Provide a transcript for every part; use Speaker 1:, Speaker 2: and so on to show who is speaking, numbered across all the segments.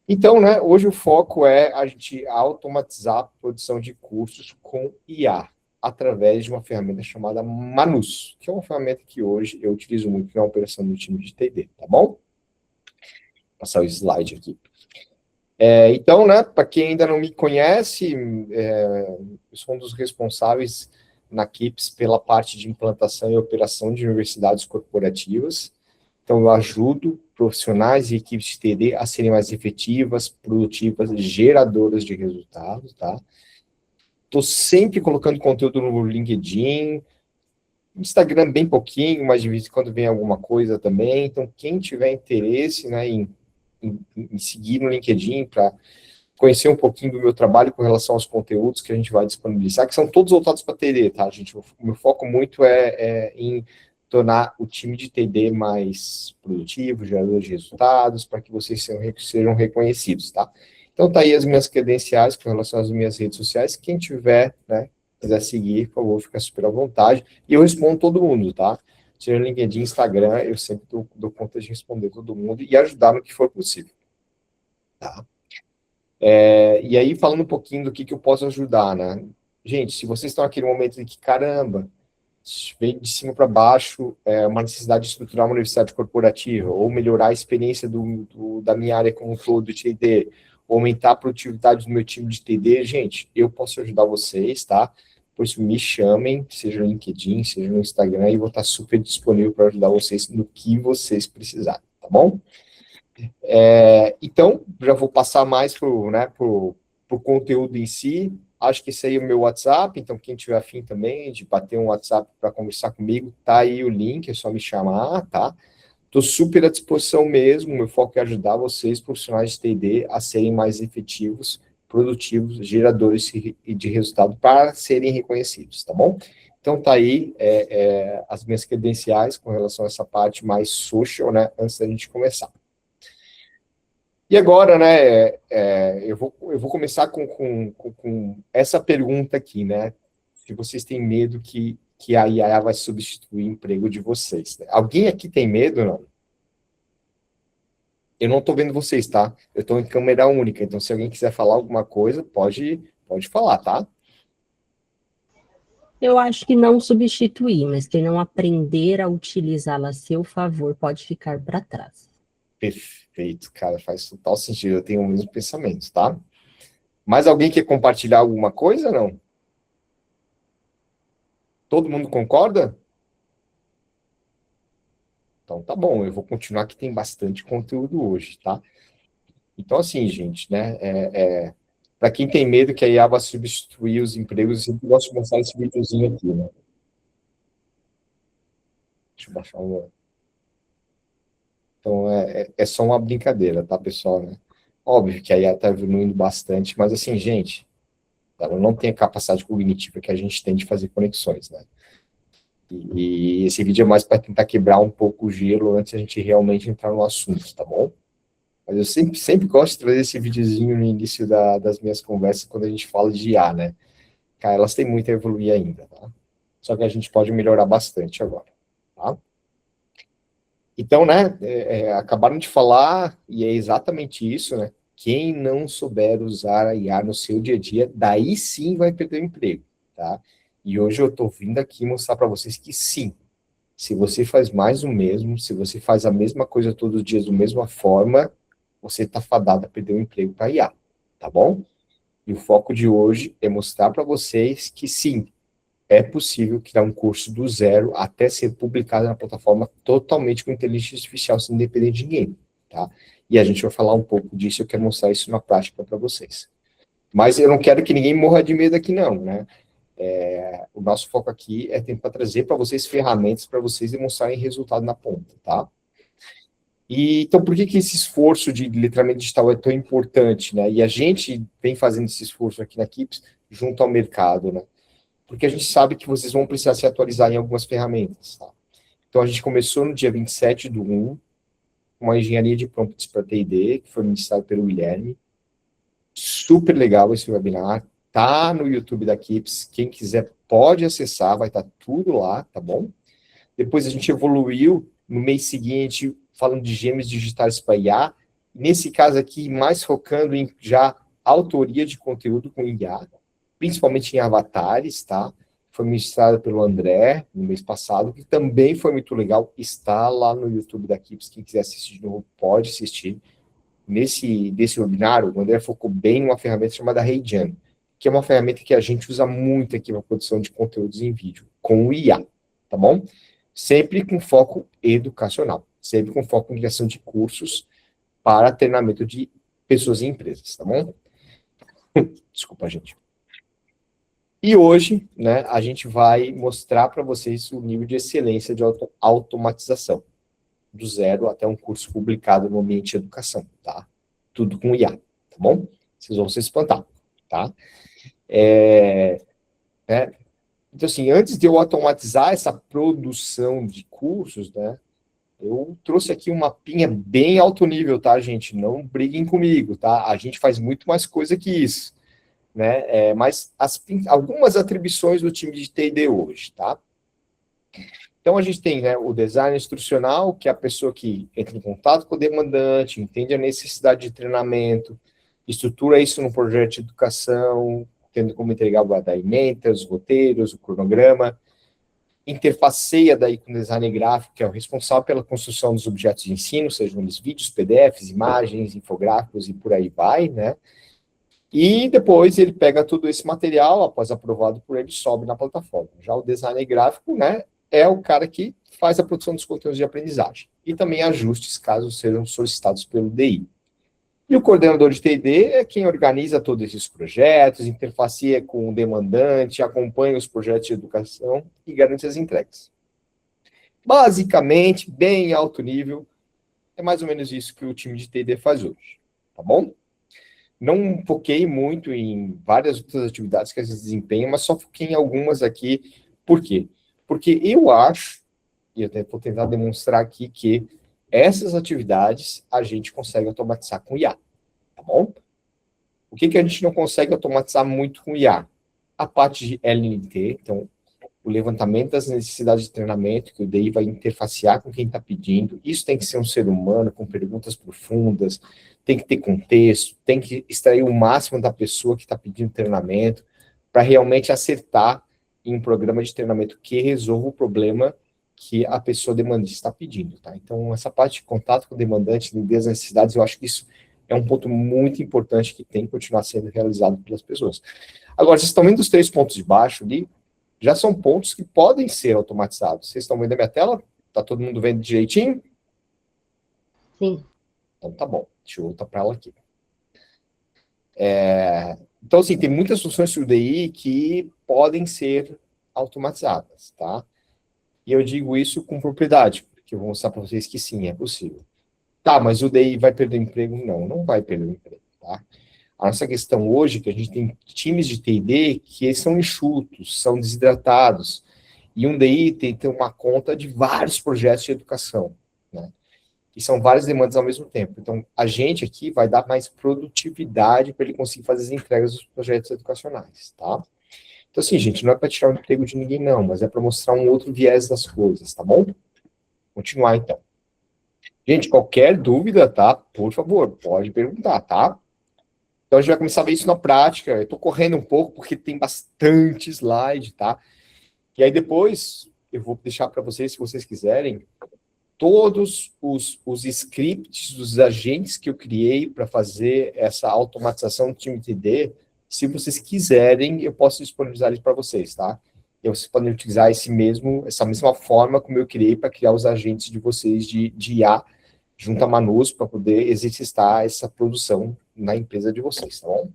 Speaker 1: Então, né, hoje o foco é a gente automatizar a produção de cursos com IA, através de uma ferramenta chamada Manus, que é uma ferramenta que hoje eu utilizo muito na operação do time de TD, tá bom? Vou passar o slide aqui. Então, né, para quem ainda não me conhece, eu sou um dos responsáveis na Kips pela parte de implantação e operação de universidades corporativas. Então, eu ajudo profissionais e equipes de TD a serem mais efetivas, produtivas, geradoras de resultados, tá? Estou sempre colocando conteúdo no LinkedIn, Instagram bem pouquinho, mas de vez em quando vem alguma coisa também. Então, quem tiver interesse, né, em seguir no LinkedIn para conhecer um pouquinho do meu trabalho com relação aos conteúdos que a gente vai disponibilizar, que são todos voltados para TD, tá, gente? O meu foco muito é em tornar o time de TD mais produtivo, gerador de resultados, para que vocês sejam reconhecidos, tá? Então, tá aí as minhas credenciais com relação às minhas redes sociais. Quem tiver, né, quiser seguir, por favor, fica super à vontade. E eu respondo todo mundo, tá? Seja LinkedIn, Instagram, eu sempre dou conta de responder todo mundo e ajudar no que for possível, tá? E aí, falando um pouquinho do que eu posso ajudar, né? Gente, se vocês estão naquele momento de que, caramba, vem de cima para baixo, uma necessidade de estruturar uma universidade corporativa, ou melhorar a experiência da minha área como um todo de TD, aumentar a produtividade do meu time de TD, gente, eu posso ajudar vocês, tá? Por isso, me chamem, seja no LinkedIn, seja no Instagram, e vou estar super disponível para ajudar vocês no que vocês precisarem, tá bom? Então, já vou passar mais pro conteúdo em si. Acho que esse aí é o meu WhatsApp, então quem tiver afim também de bater um WhatsApp para conversar comigo, tá aí o link, é só me chamar, tá? Estou super à disposição mesmo, meu foco é ajudar vocês, profissionais de TD, a serem mais efetivos, produtivos, geradores de resultado para serem reconhecidos, tá bom? Então tá aí as minhas credenciais com relação a essa parte mais social, né, antes da gente começar. E agora, né, eu vou começar com essa pergunta aqui, né? Se vocês têm medo que a IA vai substituir o emprego de vocês, né? Alguém aqui tem medo, não? Eu não estou vendo vocês, tá? Eu estou em câmera única, então se alguém quiser falar alguma coisa, pode falar, tá?
Speaker 2: Eu acho que não substituir, mas quem não aprender a utilizá-la a seu favor pode ficar para trás.
Speaker 1: Perfeito, cara, faz total sentido. Eu tenho o mesmo pensamento, tá? Mais alguém quer compartilhar alguma coisa, não? Todo mundo concorda? Então tá bom, eu vou continuar que tem bastante conteúdo hoje, tá? Então, assim, gente, né? Para quem tem medo que a IA vá substituir os empregos, eu sempre gosto de mostrar esse videozinho aqui, né? Deixa eu baixar um. Então, é só uma brincadeira, tá, pessoal? Né? Óbvio que a IA está evoluindo bastante, mas, assim, gente, ela não tem a capacidade cognitiva que a gente tem de fazer conexões, né? E esse vídeo é mais para tentar quebrar um pouco o gelo antes de a gente realmente entrar no assunto, tá bom? Mas eu sempre gosto de trazer esse videozinho no início das minhas conversas quando a gente fala de IA, né? Cara, elas têm muito a evoluir ainda, tá? Só que a gente pode melhorar bastante agora, tá? Então, né, acabaram de falar, e é exatamente isso, né? Quem não souber usar a IA no seu dia a dia, daí sim vai perder o emprego, tá? E hoje eu tô vindo aqui mostrar para vocês que sim, se você faz mais o mesmo, se você faz a mesma coisa todos os dias da mesma forma, você tá fadado a perder o emprego para IA, tá bom? E o foco de hoje é mostrar para vocês que sim, é possível criar um curso do zero até ser publicado na plataforma totalmente com inteligência artificial, sem depender de ninguém, tá? E a gente vai falar um pouco disso, eu quero mostrar isso na prática para vocês. Mas eu não quero que ninguém morra de medo aqui, não, né? O nosso foco aqui é tentar trazer para vocês ferramentas para vocês demonstrarem resultado na ponta, tá? E, então, por que esse esforço de letramento digital é tão importante, né? E a gente vem fazendo esse esforço aqui na Kips junto ao mercado, né? Porque a gente sabe que vocês vão precisar se atualizar em algumas ferramentas, tá? Então, a gente começou no dia 27/1, uma engenharia de prompts para T&D, que foi ministrado pelo Guilherme. Super legal esse webinar. Tá no YouTube da Kips. Quem quiser pode acessar, vai estar tudo lá, tá bom? Depois a gente evoluiu no mês seguinte, falando de gêmeos digitais para IA. nesse caso aqui, mais focando em já autoria de conteúdo com IA, principalmente em avatares, tá? Foi ministrada pelo André no mês passado, que também foi muito legal. Está lá no YouTube da Keeps, quem quiser assistir de novo, pode assistir. Desse webinário, o André focou bem numa ferramenta chamada Reijan, que é uma ferramenta que a gente usa muito aqui na produção de conteúdos em vídeo, com o IA, tá bom? Sempre com foco educacional, sempre com foco em criação de cursos para treinamento de pessoas e empresas, tá bom? Desculpa, gente. E hoje, né, a gente vai mostrar para vocês o nível de excelência de automatização, do zero até um curso publicado no ambiente de educação, tá? Tudo com IA, tá bom? Vocês vão se espantar, tá? Né? Então, assim, antes de eu automatizar essa produção de cursos, né, eu trouxe aqui um mapinha bem alto nível, tá, gente? Não briguem comigo, tá? A gente faz muito mais coisa que isso, né? Mas algumas atribuições do time de T&D hoje, tá? Então, a gente tem, né, o design instrucional, que é a pessoa que entra em contato com o demandante, entende a necessidade de treinamento, estrutura isso no projeto de educação, tendo como entregar o ementa, os roteiros, o cronograma, interfaceia daí com o design gráfico, que é o responsável pela construção dos objetos de ensino, sejam eles vídeos, PDFs, imagens, infográficos e por aí vai, né? E depois ele pega todo esse material, após aprovado por ele, sobe na plataforma. Já o design gráfico, né, é o cara que faz a produção dos conteúdos de aprendizagem. E também ajustes, caso sejam solicitados pelo DI. E o coordenador de T&D é quem organiza todos esses projetos, interfaceia com o demandante, acompanha os projetos de educação e garante as entregas. Basicamente, bem alto nível, é mais ou menos isso que o time de T&D faz hoje, tá bom? Não foquei muito em várias outras atividades que eles desempenham, mas só foquei em algumas aqui. Por quê? Porque eu acho, e eu vou tentar demonstrar aqui, que essas atividades a gente consegue automatizar com IA, tá bom? O que a gente não consegue automatizar muito com IA? A parte de LNT, então, o levantamento das necessidades de treinamento, que o DI vai interfacear com quem está pedindo. Isso tem que ser um ser humano, com perguntas profundas, tem que ter contexto, tem que extrair o máximo da pessoa que está pedindo treinamento, para realmente acertar em um programa de treinamento que resolva o problema que a pessoa demandante está pedindo, tá? Então, essa parte de contato com o demandante, entender as necessidades, eu acho que isso é um ponto muito importante que tem que continuar sendo realizado pelas pessoas. Agora, vocês estão vendo os 3 pontos de baixo ali? Já são pontos que podem ser automatizados. Vocês estão vendo a minha tela? Está todo mundo vendo direitinho?
Speaker 2: Sim.
Speaker 1: Então tá bom. Deixa eu voltar para ela aqui. Então, assim, tem muitas funções do DI que podem ser automatizadas, tá? E eu digo isso com propriedade, porque eu vou mostrar para vocês que sim, é possível. Tá, mas o DI vai perder o emprego? Não, não vai perder o emprego, tá? A nossa questão hoje é que a gente tem times de T&D que são enxutos, são desidratados, e um DI tem que ter uma conta de vários projetos de educação, né? E são várias demandas ao mesmo tempo. Então, a gente aqui vai dar mais produtividade para ele conseguir fazer as entregas dos projetos educacionais, tá? Então, assim, gente, não é para tirar o emprego de ninguém, não, mas é para mostrar um outro viés das coisas, tá bom? Continuar, então. Gente, qualquer dúvida, tá? Por favor, pode perguntar, tá? Então, a gente vai começar a ver isso na prática. Eu estou correndo um pouco, porque tem bastante slide, tá? E aí, depois, eu vou deixar para vocês, se vocês quiserem, todos os scripts dos agentes que eu criei para fazer essa automatização do time TD, se vocês quiserem, eu posso disponibilizar eles para vocês, tá? E vocês podem utilizar essa mesma forma como eu criei para criar os agentes de vocês de IA junto a Manus para poder exercitar essa produção na empresa de vocês, tá bom?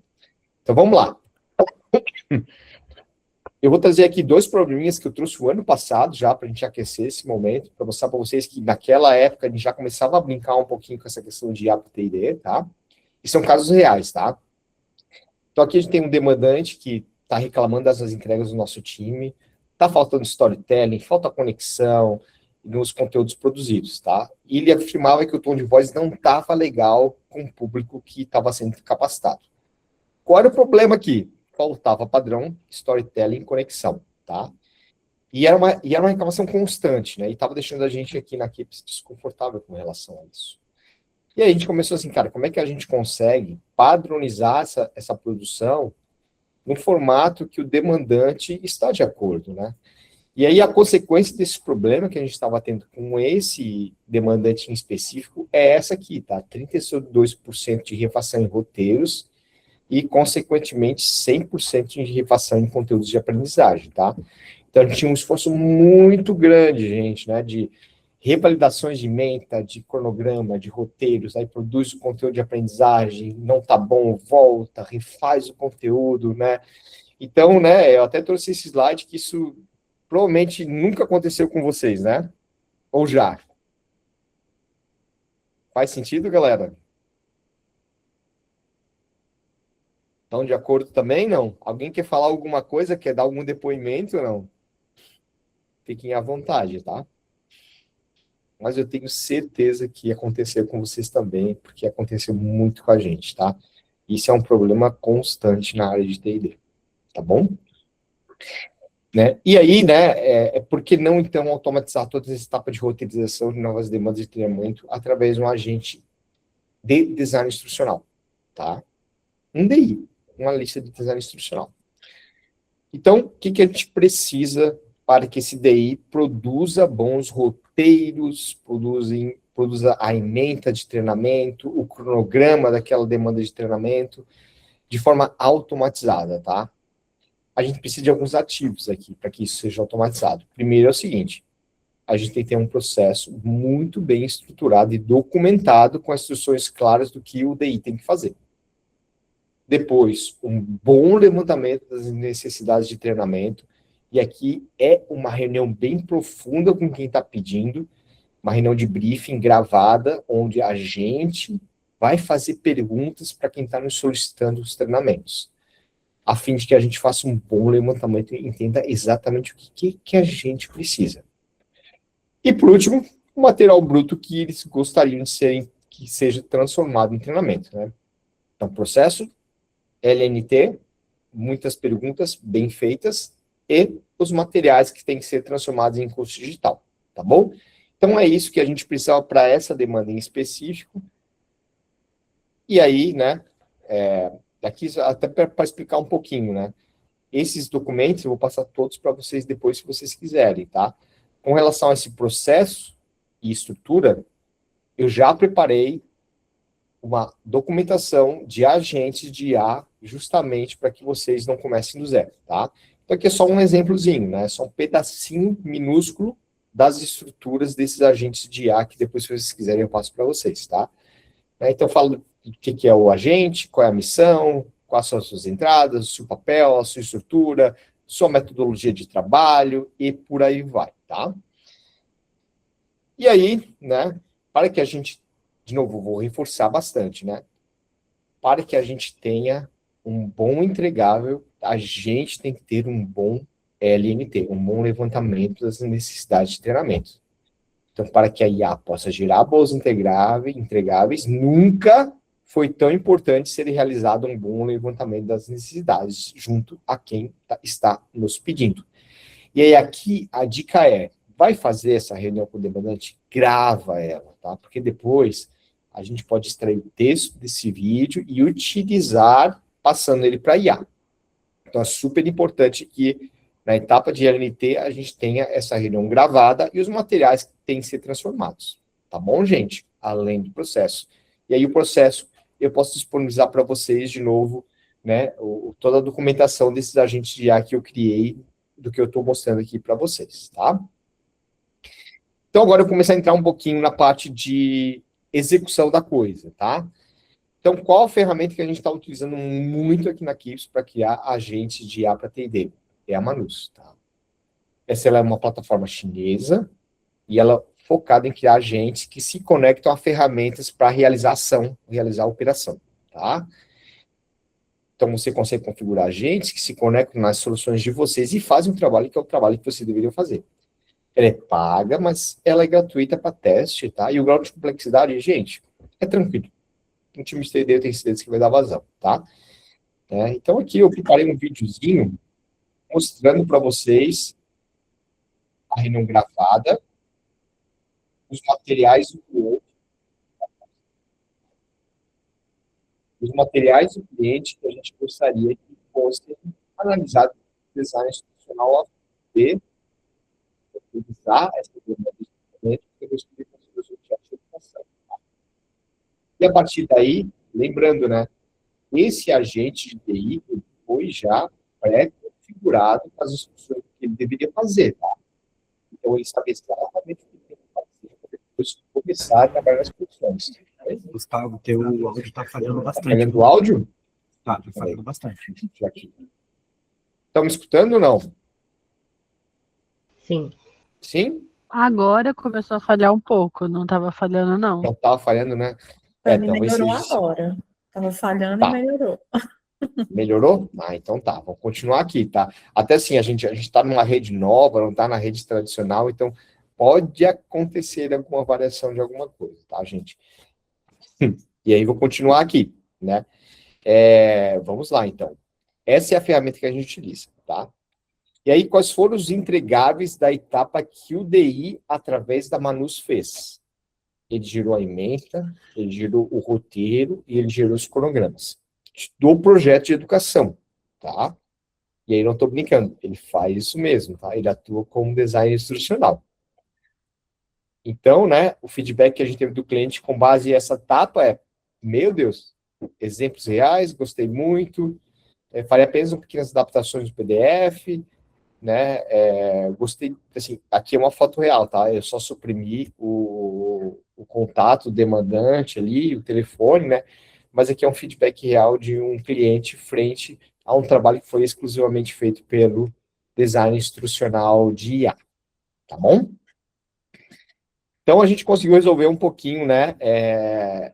Speaker 1: Então, vamos lá. Eu vou trazer aqui 2 probleminhas que eu trouxe o ano passado já para a gente aquecer esse momento, para mostrar para vocês que naquela época a gente já começava a brincar um pouquinho com essa questão de APT&D, tá? E são casos reais, tá? Então aqui a gente tem um demandante que está reclamando das entregas do nosso time, está faltando storytelling, falta conexão nos conteúdos produzidos, tá? E ele afirmava que o tom de voz não estava legal com o público que estava sendo capacitado. Qual era o problema aqui? Faltava padrão, storytelling e conexão, tá? E era uma reclamação constante, né? E estava deixando a gente aqui na equipe desconfortável com relação a isso. E aí a gente começou assim, cara, como é que a gente consegue padronizar essa produção no formato que o demandante está de acordo, né? E aí a consequência desse problema que a gente estava tendo com esse demandante em específico é essa aqui, tá? 32% de refação em roteiros e, consequentemente, 100% de refação em conteúdos de aprendizagem, tá? Então, a gente tinha um esforço muito grande, gente, né, de revalidações de meta, de cronograma, de roteiros, aí produz o conteúdo de aprendizagem, não tá bom, volta, refaz o conteúdo, né? Então, né, eu até trouxe esse slide que isso provavelmente nunca aconteceu com vocês, né? Ou já? Faz sentido, galera? Estão de acordo também, não? Alguém quer falar alguma coisa, quer dar algum depoimento, não? Fiquem à vontade, tá? Mas eu tenho certeza que aconteceu com vocês também, porque aconteceu muito com a gente, tá? Isso é um problema constante na área de T&D, tá bom? Né? E aí, né, por que não, então, automatizar todas as etapas de roteirização de novas demandas de treinamento através de um agente de design instrucional, tá? Um DI, uma lista de design instrucional. Então, o que a gente precisa para que esse DI produza bons roteiros, produza a ementa de treinamento, o cronograma daquela demanda de treinamento, de forma automatizada, tá? A gente precisa de alguns ativos aqui para que isso seja automatizado. Primeiro é o seguinte, a gente tem que ter um processo muito bem estruturado e documentado com as instruções claras do que o DI tem que fazer. Depois, um bom levantamento das necessidades de treinamento. E aqui é uma reunião bem profunda com quem está pedindo, uma reunião de briefing gravada, onde a gente vai fazer perguntas para quem está nos solicitando os treinamentos, a fim de que a gente faça um bom levantamento e entenda exatamente o que a gente precisa. E, por último, o material bruto que eles gostariam de que seja transformado em treinamento, né? Então, processo, LNT, muitas perguntas bem feitas e os materiais que têm que ser transformados em curso digital, tá bom? Então, é isso que a gente precisava para essa demanda em específico. E aí, né, aqui até para explicar um pouquinho, né, esses documentos eu vou passar todos para vocês depois, se vocês quiserem, tá? Com relação a esse processo e estrutura, eu já preparei uma documentação de agentes de IA justamente para que vocês não comecem do zero, tá? Então aqui é só um exemplozinho, né? Só um pedacinho minúsculo das estruturas desses agentes de IA que depois, se vocês quiserem, eu passo para vocês, tá? Então eu falo o que é o agente, qual é a missão, quais são as suas entradas, o seu papel, a sua estrutura, sua metodologia de trabalho e por aí vai, tá? E aí, né, para que a gente, de novo, vou reforçar bastante, né? Para que a gente tenha um bom entregável, a gente tem que ter um bom LNT, um bom levantamento das necessidades de treinamento. Então, para que a IA possa gerar boas entregáveis, nunca foi tão importante ser realizado um bom levantamento das necessidades junto a quem está nos pedindo. E aí, aqui, a dica é, vai fazer essa reunião com o demandante? Grava ela, tá? Porque depois a gente pode extrair o texto desse vídeo e utilizar passando ele para IA. Então, é super importante que na etapa de LNT a gente tenha essa reunião gravada e os materiais têm que ser transformados. Tá bom, gente? Além do processo. E aí o processo eu posso disponibilizar para vocês de novo, né, toda a documentação desses agentes de IA que eu criei, do que eu estou mostrando aqui para vocês, tá? Então, agora eu vou começar a entrar um pouquinho na parte de execução da coisa, tá? Então, qual a ferramenta que a gente está utilizando muito aqui na Kips para criar agentes de IA para T&D? É a Manus, tá? Essa ela é uma plataforma chinesa e ela é focada em criar agentes que se conectam a ferramentas para realizar ação, realizar a operação, tá? Então, você consegue configurar agentes que se conectam nas soluções de vocês e fazem um trabalho que é o trabalho que você deveria fazer. Ela é paga, mas ela é gratuita para teste, tá? E o grau de complexidade, gente, é tranquilo. Um time de TD eu tenho certeza que vai dar vazão, tá? Então, aqui eu preparei um videozinho mostrando para vocês a reunião gravada, os materiais do outro. os materiais do cliente que a gente gostaria que fossem analisados no design institucional a ver, utilizar essa demanda de documento que eu gostaria de fazer os objetos de educação. E a partir daí, lembrando, né, esse agente de TI foi já pré-configurado com as instruções que ele deveria fazer, tá? Então, ele sabe exatamente o que tem que fazer para depois começar a trabalhar nas funções.
Speaker 3: Gustavo, teu áudio está falhando
Speaker 1: Tá
Speaker 3: bastante.
Speaker 1: falhando o áudio?
Speaker 3: Tá falhando bastante.
Speaker 1: Estão me escutando ou não?
Speaker 2: Sim.
Speaker 1: Sim?
Speaker 4: Agora começou a falhar um pouco, não estava falhando, não.
Speaker 1: Não estava falhando, né?
Speaker 5: Para mim
Speaker 1: talvez
Speaker 5: melhorou
Speaker 1: seja...
Speaker 5: agora. Estava falhando
Speaker 1: Tá.
Speaker 5: e melhorou.
Speaker 1: Melhorou? Ah, então tá. Vamos continuar aqui, tá? Até assim, a gente está numa rede nova, não está na rede tradicional, então pode acontecer alguma variação de alguma coisa, tá, gente? E aí vou continuar aqui, né? Vamos lá, então. Essa é a ferramenta que a gente utiliza, tá? E aí, quais foram os entregáveis da etapa que o DI, através da Manus, fez? Ele gerou a ementa, ele gerou o roteiro e ele gerou os cronogramas do projeto de educação, tá? E aí não estou brincando, ele faz isso mesmo, tá? Ele atua como designer instrucional. Então, né, o feedback que a gente teve do cliente com base nessa etapa é, meu Deus, exemplos reais, gostei muito, farei apenas pequenas adaptações do PDF, né, gostei, assim, aqui é uma foto real, tá? Eu só suprimi o contato demandante ali, o telefone, né? Mas aqui é um feedback real de um cliente frente a um trabalho que foi exclusivamente feito pelo design instrucional de IA, tá bom? Então, a gente conseguiu resolver um pouquinho, né,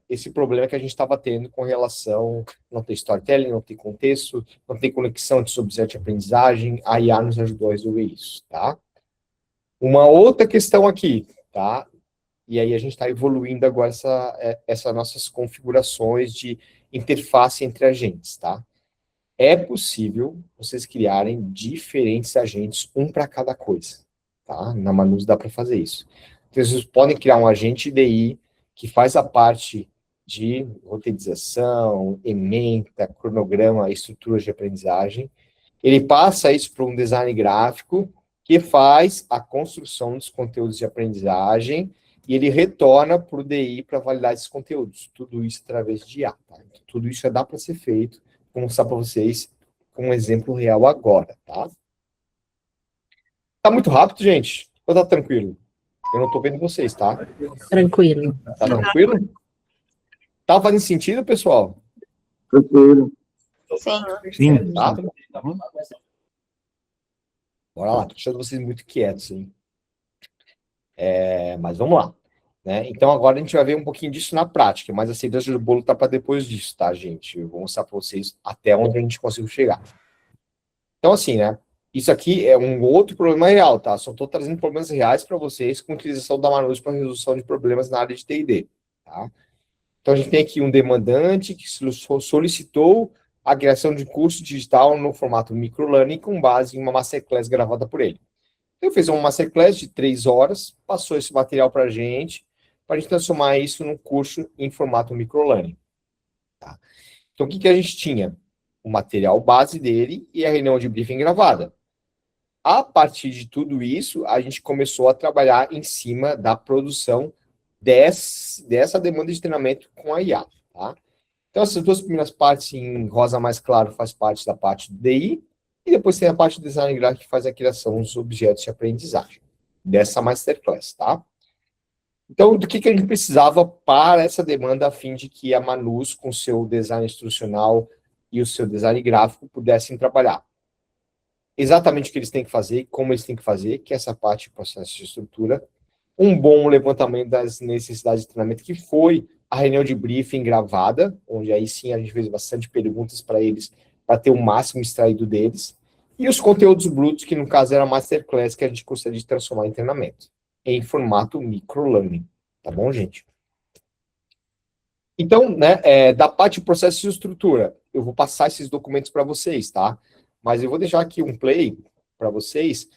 Speaker 1: esse problema que a gente estava tendo com relação, não ter storytelling, não ter contexto, não ter conexão entre os objetos de aprendizagem, a IA nos ajudou a resolver isso, tá? Uma outra questão aqui, tá? E aí a gente está evoluindo agora essas nossas configurações de interface entre agentes, tá? É possível vocês criarem diferentes agentes, um para cada coisa, tá? Na Manus dá para fazer isso. Então, vocês podem criar um agente DI que faz a parte de roteirização, ementa, cronograma, estruturas de aprendizagem. Ele passa isso para um design gráfico que faz a construção dos conteúdos de aprendizagem e ele retorna para o DI para validar esses conteúdos. Tudo isso através de IA, tá? Então, tudo isso já dá para ser feito. Vou mostrar para vocês com um exemplo real agora, tá? Tá muito rápido, gente? Ou tá tranquilo? Eu não tô vendo vocês, tá?
Speaker 2: Tranquilo.
Speaker 1: Tá tranquilo? Tá fazendo sentido, pessoal?
Speaker 3: Tranquilo.
Speaker 5: Sim.
Speaker 3: Sim.
Speaker 1: Tá? Bora lá, tô deixando vocês muito quietos, hein? Mas vamos lá. Né? Então, agora a gente vai ver um pouquinho disso na prática, mas a cereja do bolo tá para depois disso, tá, gente? Eu vou mostrar para vocês até onde a gente conseguiu chegar. Então, assim, né? Isso aqui é um outro problema real, tá? Só estou trazendo problemas reais para vocês com a utilização da Manus para resolução de problemas na área de T&D, tá? Então, a gente tem aqui um demandante que solicitou a criação de curso digital no formato microlearning com base em uma masterclass gravada por ele. Ele fez uma masterclass de 3 horas, passou esse material para a gente transformar isso num curso em formato microlearning. Tá? Então, o que a gente tinha? O material base dele e a reunião de briefing gravada. A partir de tudo isso, a gente começou a trabalhar em cima da produção dessa demanda de treinamento com a IA. Tá? Então, essas duas primeiras partes em rosa mais claro faz parte da parte do DI, e depois tem a parte do design gráfico que faz a criação dos objetos de aprendizagem, dessa masterclass, tá? Então, do que a gente precisava para essa demanda, a fim de que a Manus, com seu design instrucional e o seu design gráfico, pudessem trabalhar? Exatamente o que eles têm que fazer, como eles têm que fazer, que é essa parte de processo de estrutura, um bom levantamento das necessidades de treinamento, que foi a reunião de briefing gravada, onde aí sim a gente fez bastante perguntas para eles, para ter o máximo extraído deles, e os conteúdos brutos, que no caso era a masterclass, que a gente gostaria de transformar em treinamento, em formato microlearning, tá bom, gente? Então, né, da parte de processo de estrutura, eu vou passar esses documentos para vocês, tá? Mas eu vou deixar aqui um play para vocês,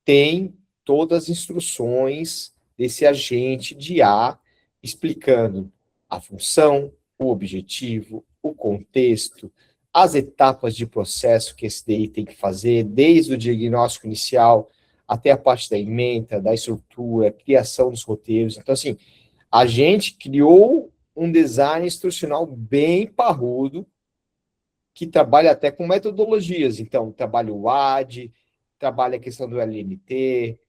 Speaker 1: tem todas as instruções desse agente de IA explicando a função, o objetivo, contexto, as etapas de processo que esse DI tem que fazer, desde o diagnóstico inicial até a parte da ementa, da estrutura, criação dos roteiros. Então, assim, a gente criou um design instrucional bem parrudo, que trabalha até com metodologias. Então, trabalha o AD, trabalha a questão do LMT,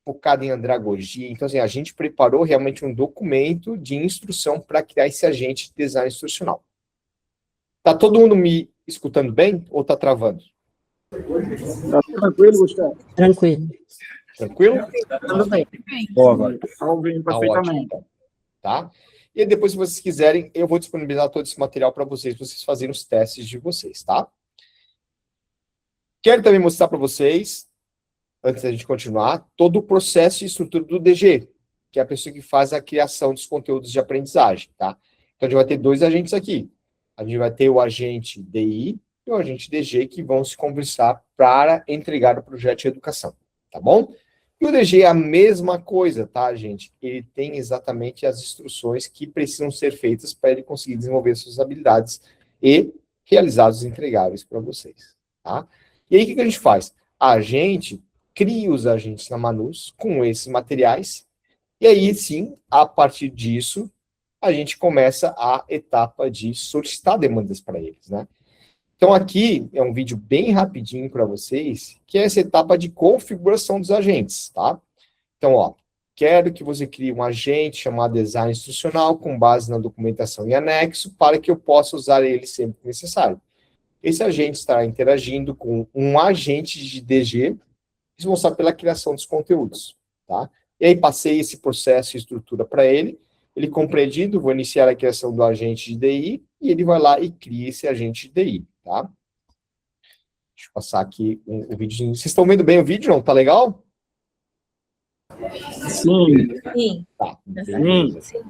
Speaker 1: focado em andragogia. Então, assim, a gente preparou realmente um documento de instrução para criar esse agente de design instrucional. Tá todo mundo me escutando bem ou tá travando?
Speaker 3: Tá tranquilo, Gustavo?
Speaker 2: Tranquilo.
Speaker 1: Tranquilo?
Speaker 5: Tudo bem.
Speaker 3: Boa, agora. Tá ouvindo
Speaker 1: Tá
Speaker 3: perfeitamente.
Speaker 1: ótimo. Tá? E aí, depois, se vocês quiserem, eu vou disponibilizar todo esse material para vocês fazerem os testes de vocês, tá? Quero também mostrar para vocês, antes da gente continuar, todo o processo e estrutura do DG, que é a pessoa que faz a criação dos conteúdos de aprendizagem, tá? Então, a gente vai ter 2 agentes aqui. A gente vai ter o agente DI e o agente DG, que vão se conversar para entregar o projeto de educação, tá bom? E o DG é a mesma coisa, tá, gente? Ele tem exatamente as instruções que precisam ser feitas para ele conseguir desenvolver suas habilidades e realizar os entregáveis para vocês, tá? E aí, o que a gente faz? A gente cria os agentes na Manus com esses materiais, e aí, sim, a partir disso, a gente começa a etapa de solicitar demandas para eles, né? Então, aqui é um vídeo bem rapidinho para vocês, que é essa etapa de configuração dos agentes, tá? Então, ó, quero que você crie um agente chamado design instrucional com base na documentação em anexo para que eu possa usar ele sempre que necessário. Esse agente estará interagindo com um agente de DG responsável pela criação dos conteúdos, tá? E aí passei esse processo e estrutura para ele compreendido, vou iniciar a criação do agente de DI, e ele vai lá e cria esse agente de DI, tá? Deixa eu passar aqui o vídeo. Vocês estão vendo bem o vídeo, não? Tá legal?
Speaker 3: Sim.
Speaker 5: Sim.
Speaker 1: Tá, beleza.
Speaker 5: Sim.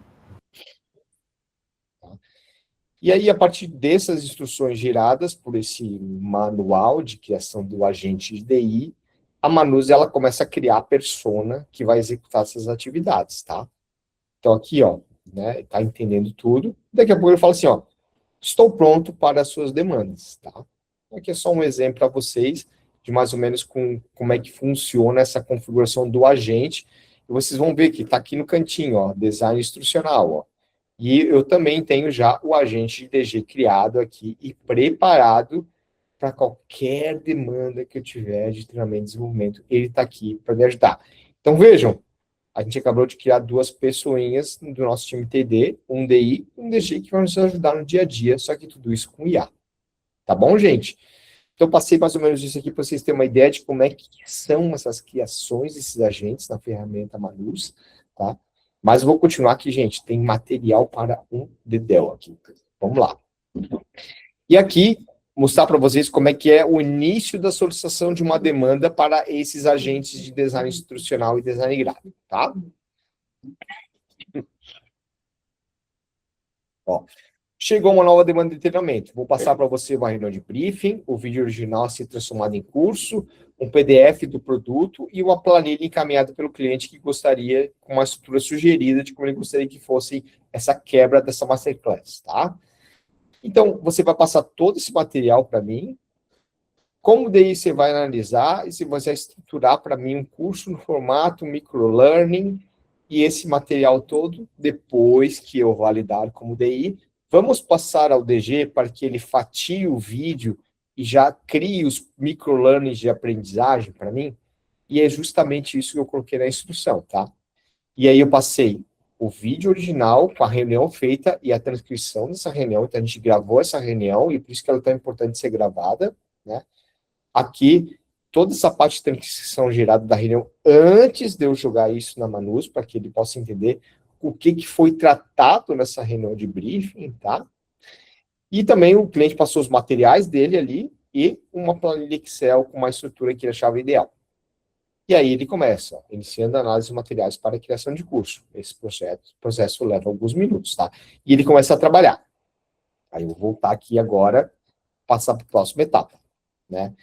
Speaker 1: E aí, a partir dessas instruções geradas por esse manual de criação do agente de DI, a Manus, ela começa a criar a persona que vai executar essas atividades, tá? Então, aqui, ó, né, tá entendendo tudo. Daqui a pouco ele fala assim, ó, estou pronto para as suas demandas, tá? Aqui é só um exemplo para vocês de mais ou menos como é que funciona essa configuração do agente. E vocês vão ver que tá aqui no cantinho, ó, design instrucional, ó. E eu também tenho já o agente de DG criado aqui e preparado para qualquer demanda que eu tiver de treinamento e desenvolvimento. Ele está aqui para me ajudar. Então, vejam, a gente acabou de criar 2 pessoinhas do nosso time TD, um DI e um DG, que vão nos ajudar no dia a dia, só que tudo isso com IA. Tá bom, gente? Então, eu passei mais ou menos isso aqui para vocês terem uma ideia de como é que são essas criações desses agentes na ferramenta Manus, tá? Mas eu vou continuar aqui, gente. Tem material para um dedéu aqui. Vamos lá. E aqui, mostrar para vocês como é que é o início da solicitação de uma demanda para esses agentes de design instrucional e design gráfico, tá? Ó, chegou uma nova demanda de treinamento. Vou passar para você uma reunião de briefing, o vídeo original a ser transformado em curso, um PDF do produto e uma planilha encaminhada pelo cliente que gostaria, com uma estrutura sugerida de como ele gostaria que fosse essa quebra dessa masterclass, tá? Então, você vai passar todo esse material para mim, como daí você vai analisar e você vai estruturar para mim um curso no formato microlearning e esse material todo, depois que eu validar como DI, vamos passar ao DG para que ele fatie o vídeo e já crie os microlearnings de aprendizagem para mim, e é justamente isso que eu coloquei na instrução, tá? E aí eu passei o vídeo original com a reunião feita e a transcrição dessa reunião, então a gente gravou essa reunião, e por isso que ela é tão importante ser gravada, né? Aqui, toda essa parte de transcrição gerada da reunião, antes de eu jogar isso na Manus, para que ele possa entender o que foi tratado nessa reunião de briefing, tá? E também o cliente passou os materiais dele ali, e uma planilha Excel com uma estrutura que ele achava ideal. E aí ele começa, ó, iniciando a análise de materiais para a criação de curso. Esse processo leva alguns minutos, tá? E ele começa a trabalhar. Aí eu vou voltar aqui agora, passar para a próxima etapa, né?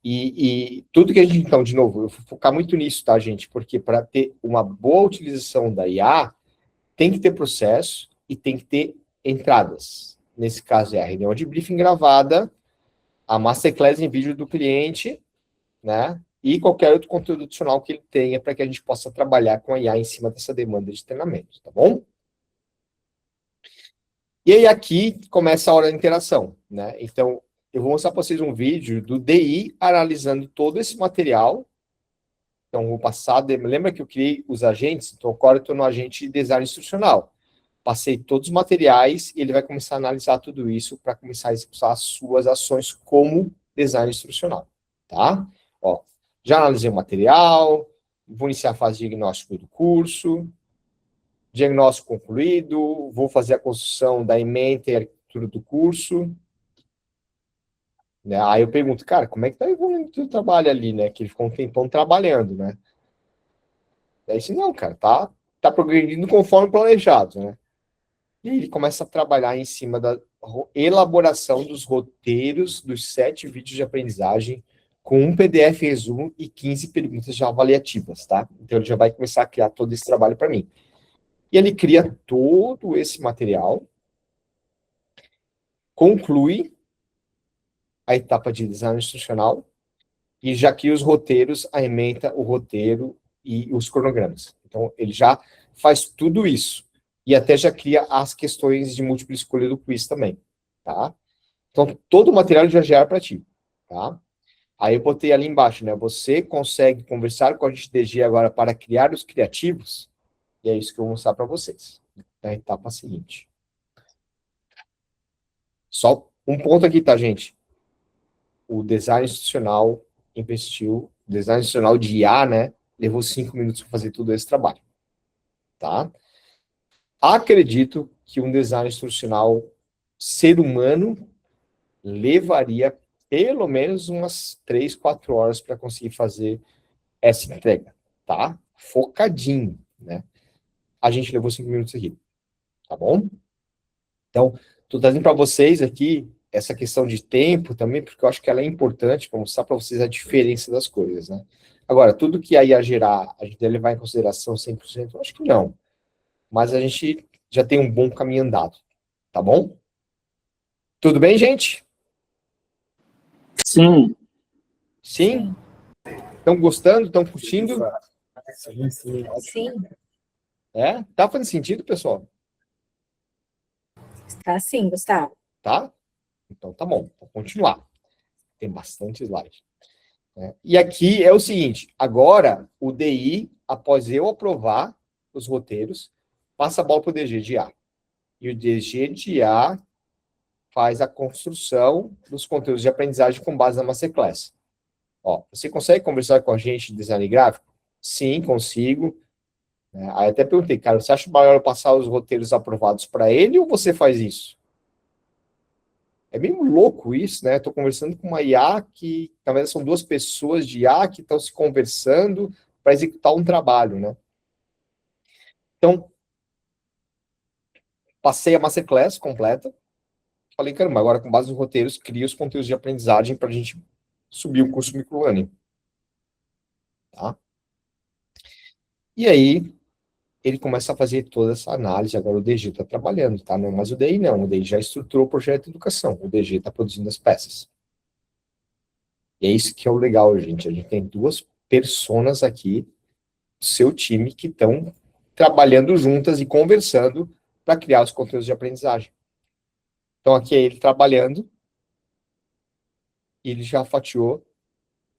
Speaker 1: E tudo que a gente, então, de novo, eu vou focar muito nisso, tá, gente? Porque para ter uma boa utilização da IA, tem que ter processo e tem que ter entradas. nesse caso é a reunião de briefing gravada, a masterclass em vídeo do cliente, né? E qualquer outro conteúdo adicional que ele tenha para que a gente possa trabalhar com a IA em cima dessa demanda de treinamento, tá bom? E aí aqui começa a hora da interação, né? Então, eu vou mostrar para vocês um vídeo do DI analisando todo esse material. Então, vou passar, lembra que eu criei os agentes? Então, agora eu estou no agente de design instrucional. Passei todos os materiais e ele vai começar a analisar tudo isso para começar a executar as suas ações como design instrucional, tá? Ó, já analisei o material, vou iniciar a fase de diagnóstico do curso, diagnóstico concluído, vou fazer a construção da ementa e arquitetura do curso. Né? Aí eu pergunto, cara, como é que tá evoluindo o teu trabalho ali, né? Que ele ficou um tempão trabalhando, né? Daí disse, não, cara, tá progredindo conforme planejado, né? E aí ele começa a trabalhar em cima da elaboração dos roteiros dos 7 vídeos de aprendizagem com um PDF resumo e 15 perguntas já avaliativas, tá? Então ele já vai começar a criar todo esse trabalho para mim. E ele cria todo esse material, conclui a etapa de design instrucional e já cria os roteiros, a ementa o roteiro e os cronogramas. Então, ele já faz tudo isso. E até já cria as questões de múltipla escolha do quiz também, tá? Então, todo o material já gera para ti, tá? Aí eu botei ali embaixo, né? Você consegue conversar com a gente DG agora para criar os criativos? E é isso que eu vou mostrar para vocês, na etapa seguinte. Só um ponto aqui, tá, gente? O design institucional investiu, design institucional de IA, né? Levou 5 minutos para fazer todo esse trabalho, tá? Acredito que um design institucional ser humano levaria pelo menos umas 3, 4 horas para conseguir fazer essa entrega, tá? Focadinho, né? A gente levou 5 minutos aqui, tá bom? Então, estou trazendo para vocês aqui essa questão de tempo também, porque eu acho que ela é importante para mostrar para vocês a diferença das coisas, né? Agora, tudo que a IA gerar, a gente deve levar em consideração 100%? Eu acho que não. Mas a gente já tem um bom caminho andado, tá bom? Tudo bem, gente?
Speaker 3: Sim.
Speaker 1: Sim? Estão gostando? Estão curtindo?
Speaker 5: Sim,
Speaker 1: É? Tá fazendo sentido, pessoal?
Speaker 5: tá sim, Gustavo.
Speaker 1: Tá? Então tá bom, vou continuar. Tem bastante slide. Né? E aqui é o seguinte, agora o DI, após eu aprovar os roteiros, passa a bola para o DG de IA. E o DG de IA faz a construção dos conteúdos de aprendizagem com base na Masterclass. Ó, você consegue conversar com a gente de design gráfico? Sim, consigo. Aí até perguntei, cara, você acha melhor eu passar os roteiros aprovados para ele ou você faz isso? É meio louco isso, né? Estou conversando com uma IA que, na verdade, são 2 pessoas de IA que estão se conversando para executar um trabalho, né? Então, passei a Masterclass completa. Falei, caramba, agora com base nos roteiros, cria os conteúdos de aprendizagem para a gente subir o curso microlearning. Tá? E aí, ele começa a fazer toda essa análise. Agora o DG está trabalhando, tá? Não, mas o DI não. O DI já estruturou o projeto de educação. O DG está produzindo as peças. E é isso que é o legal, gente. A gente tem 2 personas aqui do seu time que estão trabalhando juntas e conversando para criar os conteúdos de aprendizagem. Então, aqui é ele trabalhando, e ele já fatiou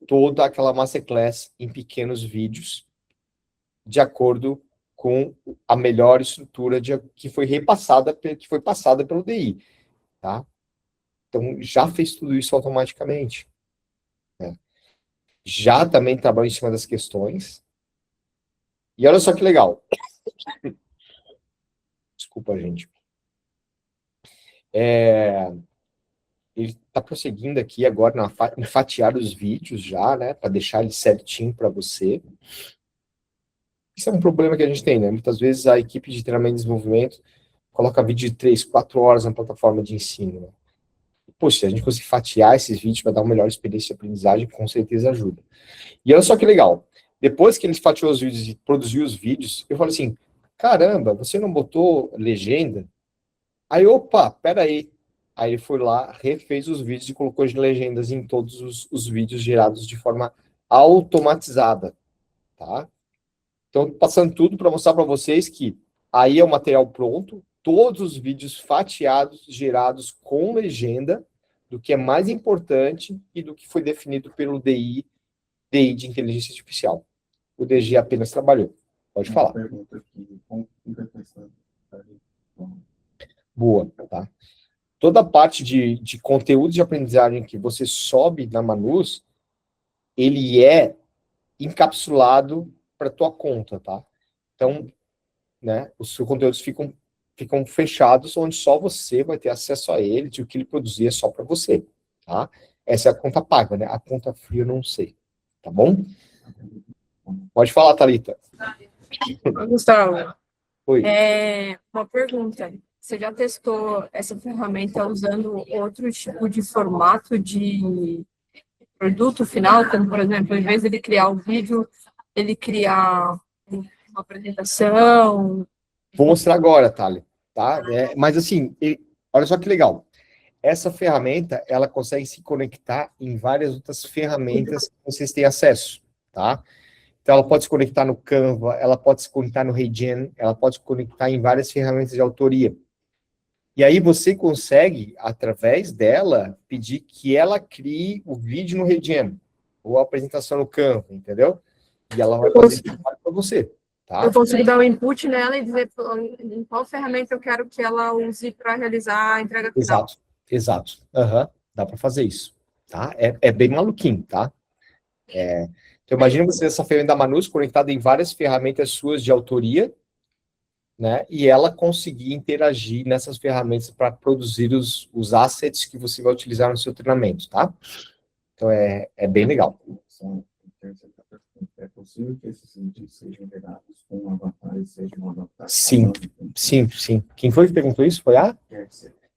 Speaker 1: toda aquela masterclass em pequenos vídeos, de acordo com a melhor estrutura que foi repassada, que foi passada pelo DI, tá? Então, já fez tudo isso automaticamente. Né? Já também trabalhou em cima das questões. E olha só que legal. Desculpa, gente. Ele está prosseguindo aqui agora em fatiar os vídeos já, né? Para deixar ele certinho para você. Isso é um problema que a gente tem, né? Muitas vezes a equipe de treinamento e desenvolvimento coloca vídeo de 3, 4 horas na plataforma de ensino, né? Poxa, se a gente conseguir fatiar esses vídeos para dar uma melhor experiência de aprendizagem, com certeza ajuda. E olha só que legal. Depois que ele fatiou os vídeos e produziu os vídeos, eu falei assim, caramba, você não botou legenda? Aí, opa, peraí. Aí ele foi lá, refez os vídeos e colocou as legendas em todos os vídeos gerados de forma automatizada, tá? Então, passando tudo para mostrar para vocês que aí é o material pronto, todos os vídeos fatiados, gerados com legenda, do que é mais importante e do que foi definido pelo DI de Inteligência Artificial. O DG apenas trabalhou. Pode falar. Boa, tá? Toda a parte de conteúdo de aprendizagem que você sobe na Manus, ele é encapsulado para tua conta, tá? Então, né, os seus conteúdos ficam fechados, onde só você vai ter acesso a ele, de o que ele produzir é só para você, tá? Essa é a conta paga, né? A conta fria eu não sei, tá bom? Pode falar, Thalita.
Speaker 5: Gustavo,
Speaker 1: Oi.
Speaker 5: uma pergunta. Você já testou essa ferramenta usando outro tipo de formato de produto final, como, por exemplo, em vez de ele criar um vídeo, ele criar uma apresentação?
Speaker 1: Vou mostrar agora, Thalita, tá? Mas assim, olha só que legal. Essa ferramenta, ela consegue se conectar em várias outras ferramentas que vocês têm acesso, tá? Então, ela pode se conectar no Canva, ela pode se conectar no Regen, ela pode se conectar em várias ferramentas de autoria. E aí você consegue, através dela, pedir que ela crie o vídeo no Regen, ou a apresentação no Canva, entendeu? E ela vai fazer trabalho para você, tá?
Speaker 5: Eu consigo dar um input nela e dizer em qual ferramenta eu quero que ela use para realizar a entrega final.
Speaker 1: Exato. Uhum. Dá para fazer isso, tá? É bem maluquinho, tá? Então, imagina você essa ferramenta da Manus conectada em várias ferramentas suas de autoria, né? E ela conseguir interagir nessas ferramentas para produzir os assets que você vai utilizar no seu treinamento, tá? Então, é bem legal.
Speaker 3: É possível que esses vídeos sejam gerados com um avatar e sejam um avatar?
Speaker 1: Sim. Quem foi que perguntou isso? Foi a?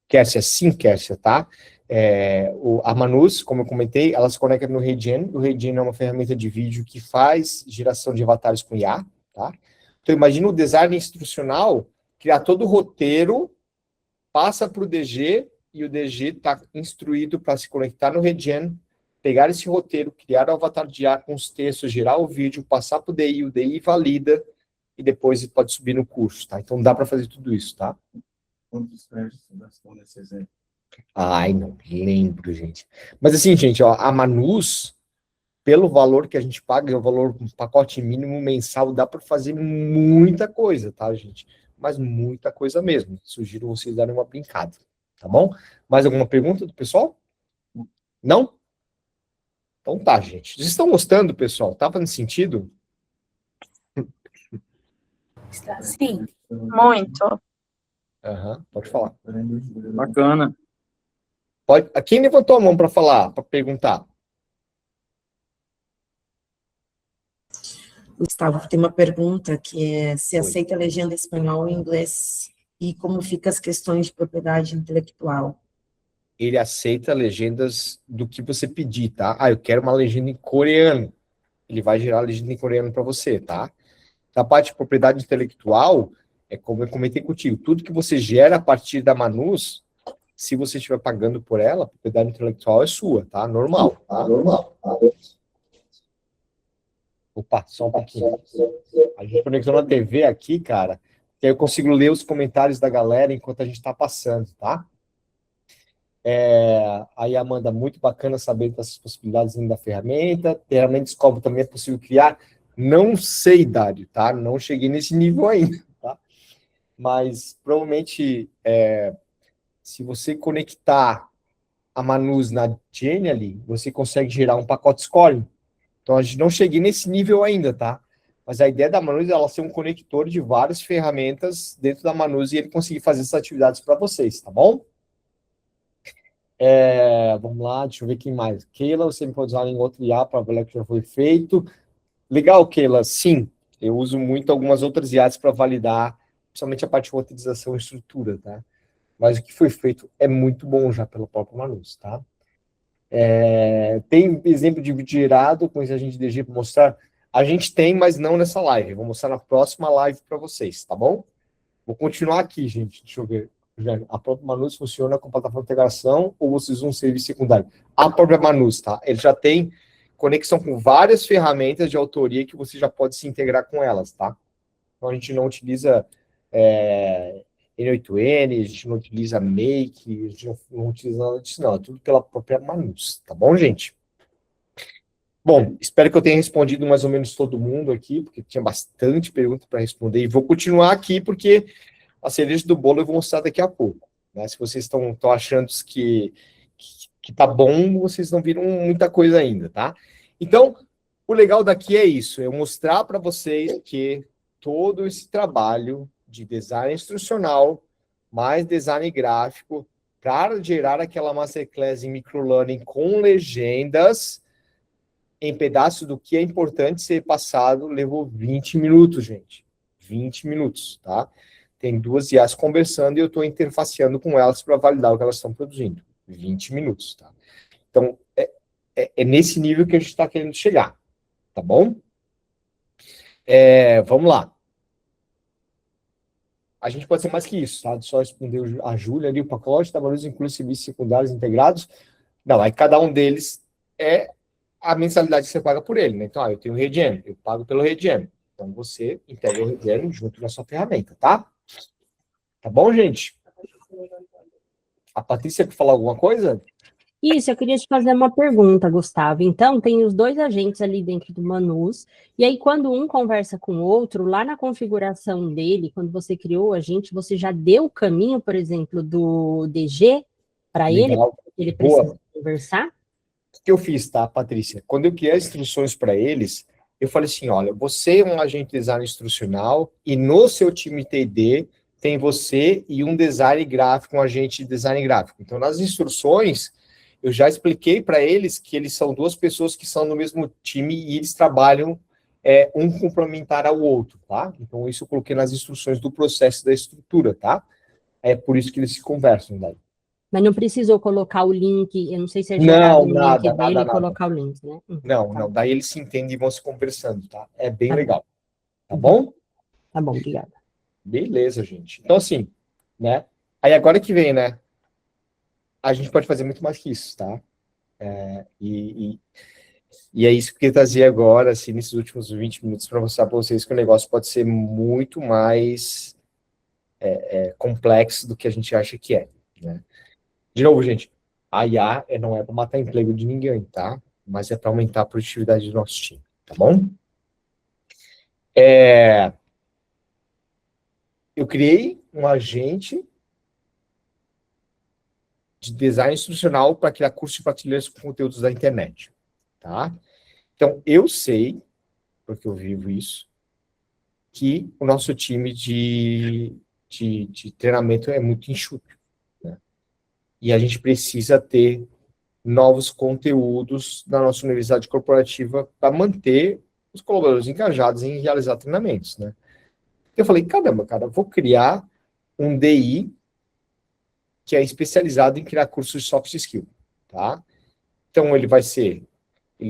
Speaker 1: Kércia, sim, Kércia, tá? A Manus, como eu comentei, ela se conecta no Regen. O Regen é uma ferramenta de vídeo que faz geração de avatares com IA, tá? Então, imagina o design instrucional, criar todo o roteiro, passa para o DG, e o DG está instruído para se conectar no Regen, pegar esse roteiro, criar o avatar de IA com os textos, gerar o vídeo, passar para o DI valida, e depois pode subir no curso, tá? Então, dá para fazer tudo isso, tá?
Speaker 3: Quantos créditos você gastou nesse exemplo?
Speaker 1: Ai, não lembro, gente. Mas assim, gente, ó, a Manus, pelo valor que a gente paga, o valor, um pacote mínimo mensal, dá para fazer muita coisa, tá, gente? Mas muita coisa mesmo. Sugiro vocês darem uma brincada, tá bom? Mais alguma pergunta do pessoal? Não? Então tá, gente. Vocês estão gostando, pessoal? Tá fazendo sentido?
Speaker 5: Sim.
Speaker 4: Muito.
Speaker 1: Pode falar.
Speaker 3: Bacana.
Speaker 1: Quem levantou a mão para falar, para perguntar?
Speaker 6: Gustavo, tem uma pergunta que é se
Speaker 1: Oi.
Speaker 6: aceita legenda em espanhol e inglês e como fica as questões de propriedade intelectual.
Speaker 1: Ele aceita legendas do que você pedir, tá? Ah, eu quero uma legenda em coreano. Ele vai gerar a legenda em coreano para você, tá? Da parte de propriedade intelectual, é como eu comentei contigo, tudo que você gera a partir da Manus, se você estiver pagando por ela, a propriedade intelectual é sua, tá? Normal, tá? Normal. Opa, só um pouquinho. A gente conectou na TV aqui, cara, que aí eu consigo ler os comentários da galera enquanto a gente tá passando, tá? Aí, Amanda, muito bacana saber dessas possibilidades da ferramenta. Ferramenta Scopus também é possível criar. Não sei, Dário, tá? Não cheguei nesse nível ainda, tá? Mas, provavelmente, se você conectar a Manus na Genially, você consegue gerar um pacote scoring. Então, a gente não cheguei nesse nível ainda, tá? Mas a ideia da Manus é ela ser um conector de várias ferramentas dentro da Manus e ele conseguir fazer essas atividades para vocês, tá bom? Vamos lá, deixa eu ver quem mais. Keila, você me pode usar em outro IA para avaliar o que já foi feito. Legal, Keila, sim. Eu uso muito algumas outras IAs para validar, principalmente a parte de roteirização e estrutura, tá? Mas o que foi feito é muito bom já pelo próprio Manus, tá? Tem exemplo de vídeo gerado com esse agente de DG para mostrar? A gente tem, mas não nessa live. Vou mostrar na próxima live para vocês, tá bom? Vou continuar aqui, gente. Deixa eu ver. A própria Manus funciona com plataforma de integração ou vocês usam um serviço secundário? A própria Manus, tá? Ele já tem conexão com várias ferramentas de autoria que você já pode se integrar com elas, tá? Então, a gente não utiliza N8N, a gente não utiliza Make, a gente não utiliza nada disso, não. É tudo pela própria Manus, tá bom, gente? Bom, espero que eu tenha respondido mais ou menos todo mundo aqui, porque tinha bastante pergunta para responder, e vou continuar aqui, porque a cereja do bolo eu vou mostrar daqui a pouco, né? Se vocês estão achando que tá bom, vocês não viram muita coisa ainda, tá? Então, o legal daqui é isso, é mostrar para vocês que todo esse trabalho de design instrucional, mais design gráfico, para gerar aquela masterclass em microlearning com legendas, em pedaço do que é importante ser passado, levou 20 minutos, gente. 20 minutos, tá? Tem duas IAs conversando e eu estou interfaceando com elas para validar o que elas estão produzindo. 20 minutos, tá? Então, é nesse nível que a gente está querendo chegar, tá bom? Vamos lá. A gente pode ser mais que isso, tá? Só responder a Júlia ali, o pacote da Manus inclui serviços secundários integrados. Não, aí cada um deles é a mensalidade que você paga por ele, né? Então, eu tenho o RedGen, eu pago pelo RedGen. Então, você integra o RedGen junto na sua ferramenta, tá? Tá bom, gente? A Patrícia quer falar alguma coisa?
Speaker 2: Isso, eu queria te fazer uma pergunta, Gustavo. Então, tem os dois agentes ali dentro do Manus, e aí quando um conversa com o outro, lá na configuração dele, quando você criou o agente, você já deu o caminho, por exemplo, do DG para ele precisa
Speaker 1: Boa.
Speaker 2: conversar?
Speaker 1: O que eu fiz, tá, Patrícia? Quando eu criei as instruções para eles, eu falei assim, olha, você é um agente de design instrucional e no seu time TD tem você e um design gráfico, um agente de design gráfico. Então, nas instruções, eu já expliquei para eles que eles são duas pessoas que são no mesmo time e eles trabalham um complementar ao outro, tá? Então, isso eu coloquei nas instruções do processo da estrutura, tá? É por isso que eles se conversam daí.
Speaker 2: Mas não precisou colocar o link, eu não sei se é
Speaker 1: Não,
Speaker 2: gerado o link
Speaker 1: nada,
Speaker 2: dele
Speaker 1: nada,
Speaker 2: e colocar o link, né?
Speaker 1: Não,
Speaker 2: Tá.
Speaker 1: não. Daí eles se entendem e vão se conversando, tá? É bem
Speaker 2: Tá
Speaker 1: legal. Tá
Speaker 2: Uhum.
Speaker 1: bom?
Speaker 2: Tá bom, obrigada.
Speaker 1: Beleza, gente. Então, assim, né? Aí agora que vem, né? A gente pode fazer muito mais que isso, tá? E é isso que eu trazer agora, assim, nesses últimos 20 minutos, para mostrar para vocês que o negócio pode ser muito mais complexo do que a gente acha que é, né? De novo, gente, a IA não é para matar emprego de ninguém, tá? Mas é para aumentar a produtividade do nosso time, tá bom? Eu criei um agente de design instrucional para criar cursos de prateleiras com conteúdos da internet, tá? Então, eu sei, porque eu vivo isso, que o nosso time de treinamento é muito enxuto, né? E a gente precisa ter novos conteúdos na nossa universidade corporativa para manter os colaboradores engajados em realizar treinamentos, né? Eu falei, caramba, cara, vou criar um DI que é especializado em criar cursos de soft skill, tá? Então, ele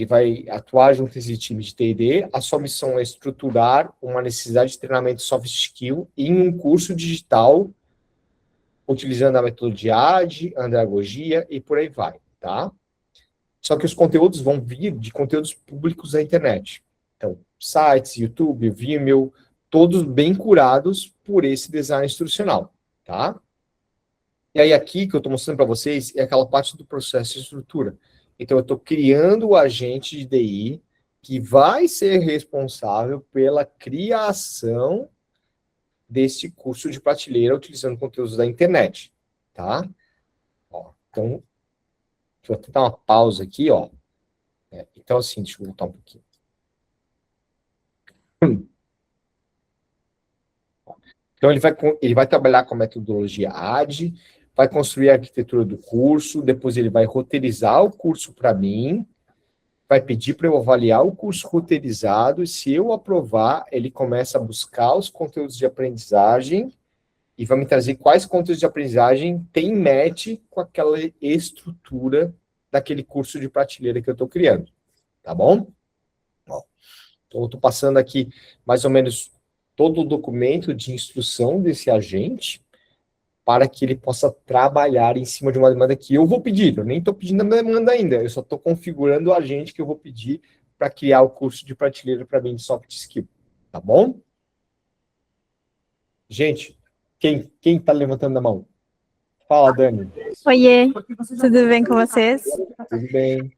Speaker 1: vai atuar junto a esse time de T&D, a sua missão é estruturar uma necessidade de treinamento de soft skill em um curso digital, utilizando a metodologia AGE, andragogia e por aí vai, tá? Só que os conteúdos vão vir de conteúdos públicos da internet. Então, sites, YouTube, Vimeo, todos bem curados por esse design instrucional, tá? E aí aqui que eu estou mostrando para vocês é aquela parte do processo de estrutura. Então, eu estou criando o agente de DI que vai ser responsável pela criação desse curso de prateleira utilizando conteúdos da internet, tá? Ó, então, deixa eu até dar uma pausa aqui, ó. Então, assim, deixa eu voltar um pouquinho. Então, ele vai trabalhar com a metodologia AGE, vai construir a arquitetura do curso, depois ele vai roteirizar o curso para mim, vai pedir para eu avaliar o curso roteirizado, e se eu aprovar, ele começa a buscar os conteúdos de aprendizagem e vai me trazer quais conteúdos de aprendizagem tem match com aquela estrutura daquele curso de prateleira que eu estou criando, tá bom? Ó, então, eu estou passando aqui mais ou menos todo o documento de instrução desse agente, para que ele possa trabalhar em cima de uma demanda que eu vou pedir. Eu nem estou pedindo a demanda ainda, eu só estou configurando o agente que eu vou pedir para criar o curso de prateleira para mim de soft skill. Tá bom? Gente, quem está levantando a mão? Fala, Dani.
Speaker 7: Oiê, tudo bem com vocês?
Speaker 1: Tudo bem?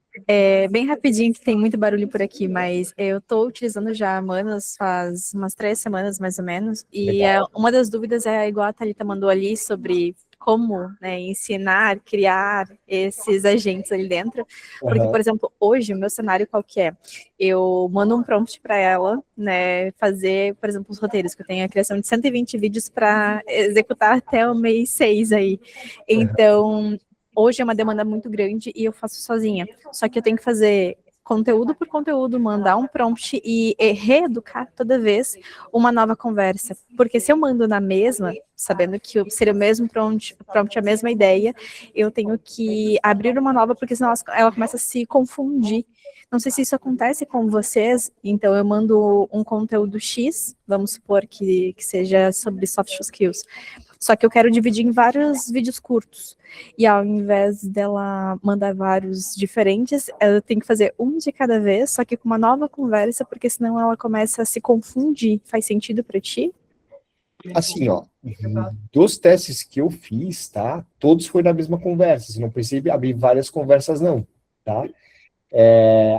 Speaker 7: Bem rapidinho, que tem muito barulho por aqui, mas eu estou utilizando já a Manos faz umas 3 semanas, mais ou menos, e uma das dúvidas é igual a Thalita mandou ali, sobre como, né, ensinar, criar esses agentes ali dentro, porque, por exemplo, hoje, o meu cenário qual que é? Eu mando um prompt para ela, né, fazer, por exemplo, os roteiros, que eu tenho a criação de 120 vídeos para executar até o mês 6 aí, então... Hoje é uma demanda muito grande e eu faço sozinha. Só que eu tenho que fazer conteúdo por conteúdo, mandar um prompt e reeducar toda vez uma nova conversa. Porque se eu mando na mesma, sabendo que seria o mesmo prompt, a mesma ideia, eu tenho que abrir uma nova, porque senão ela começa a se confundir. Não sei se isso acontece com vocês, então eu mando um conteúdo X, vamos supor que seja sobre soft skills, só que eu quero dividir em vários vídeos curtos. E ao invés dela mandar vários diferentes, eu tenho que fazer um de cada vez, só que com uma nova conversa, porque senão ela começa a se confundir. Faz sentido para ti?
Speaker 1: Assim, ó, dos testes que eu fiz, tá? Todos foi na mesma conversa. Você não precisa abrir várias conversas, não, tá?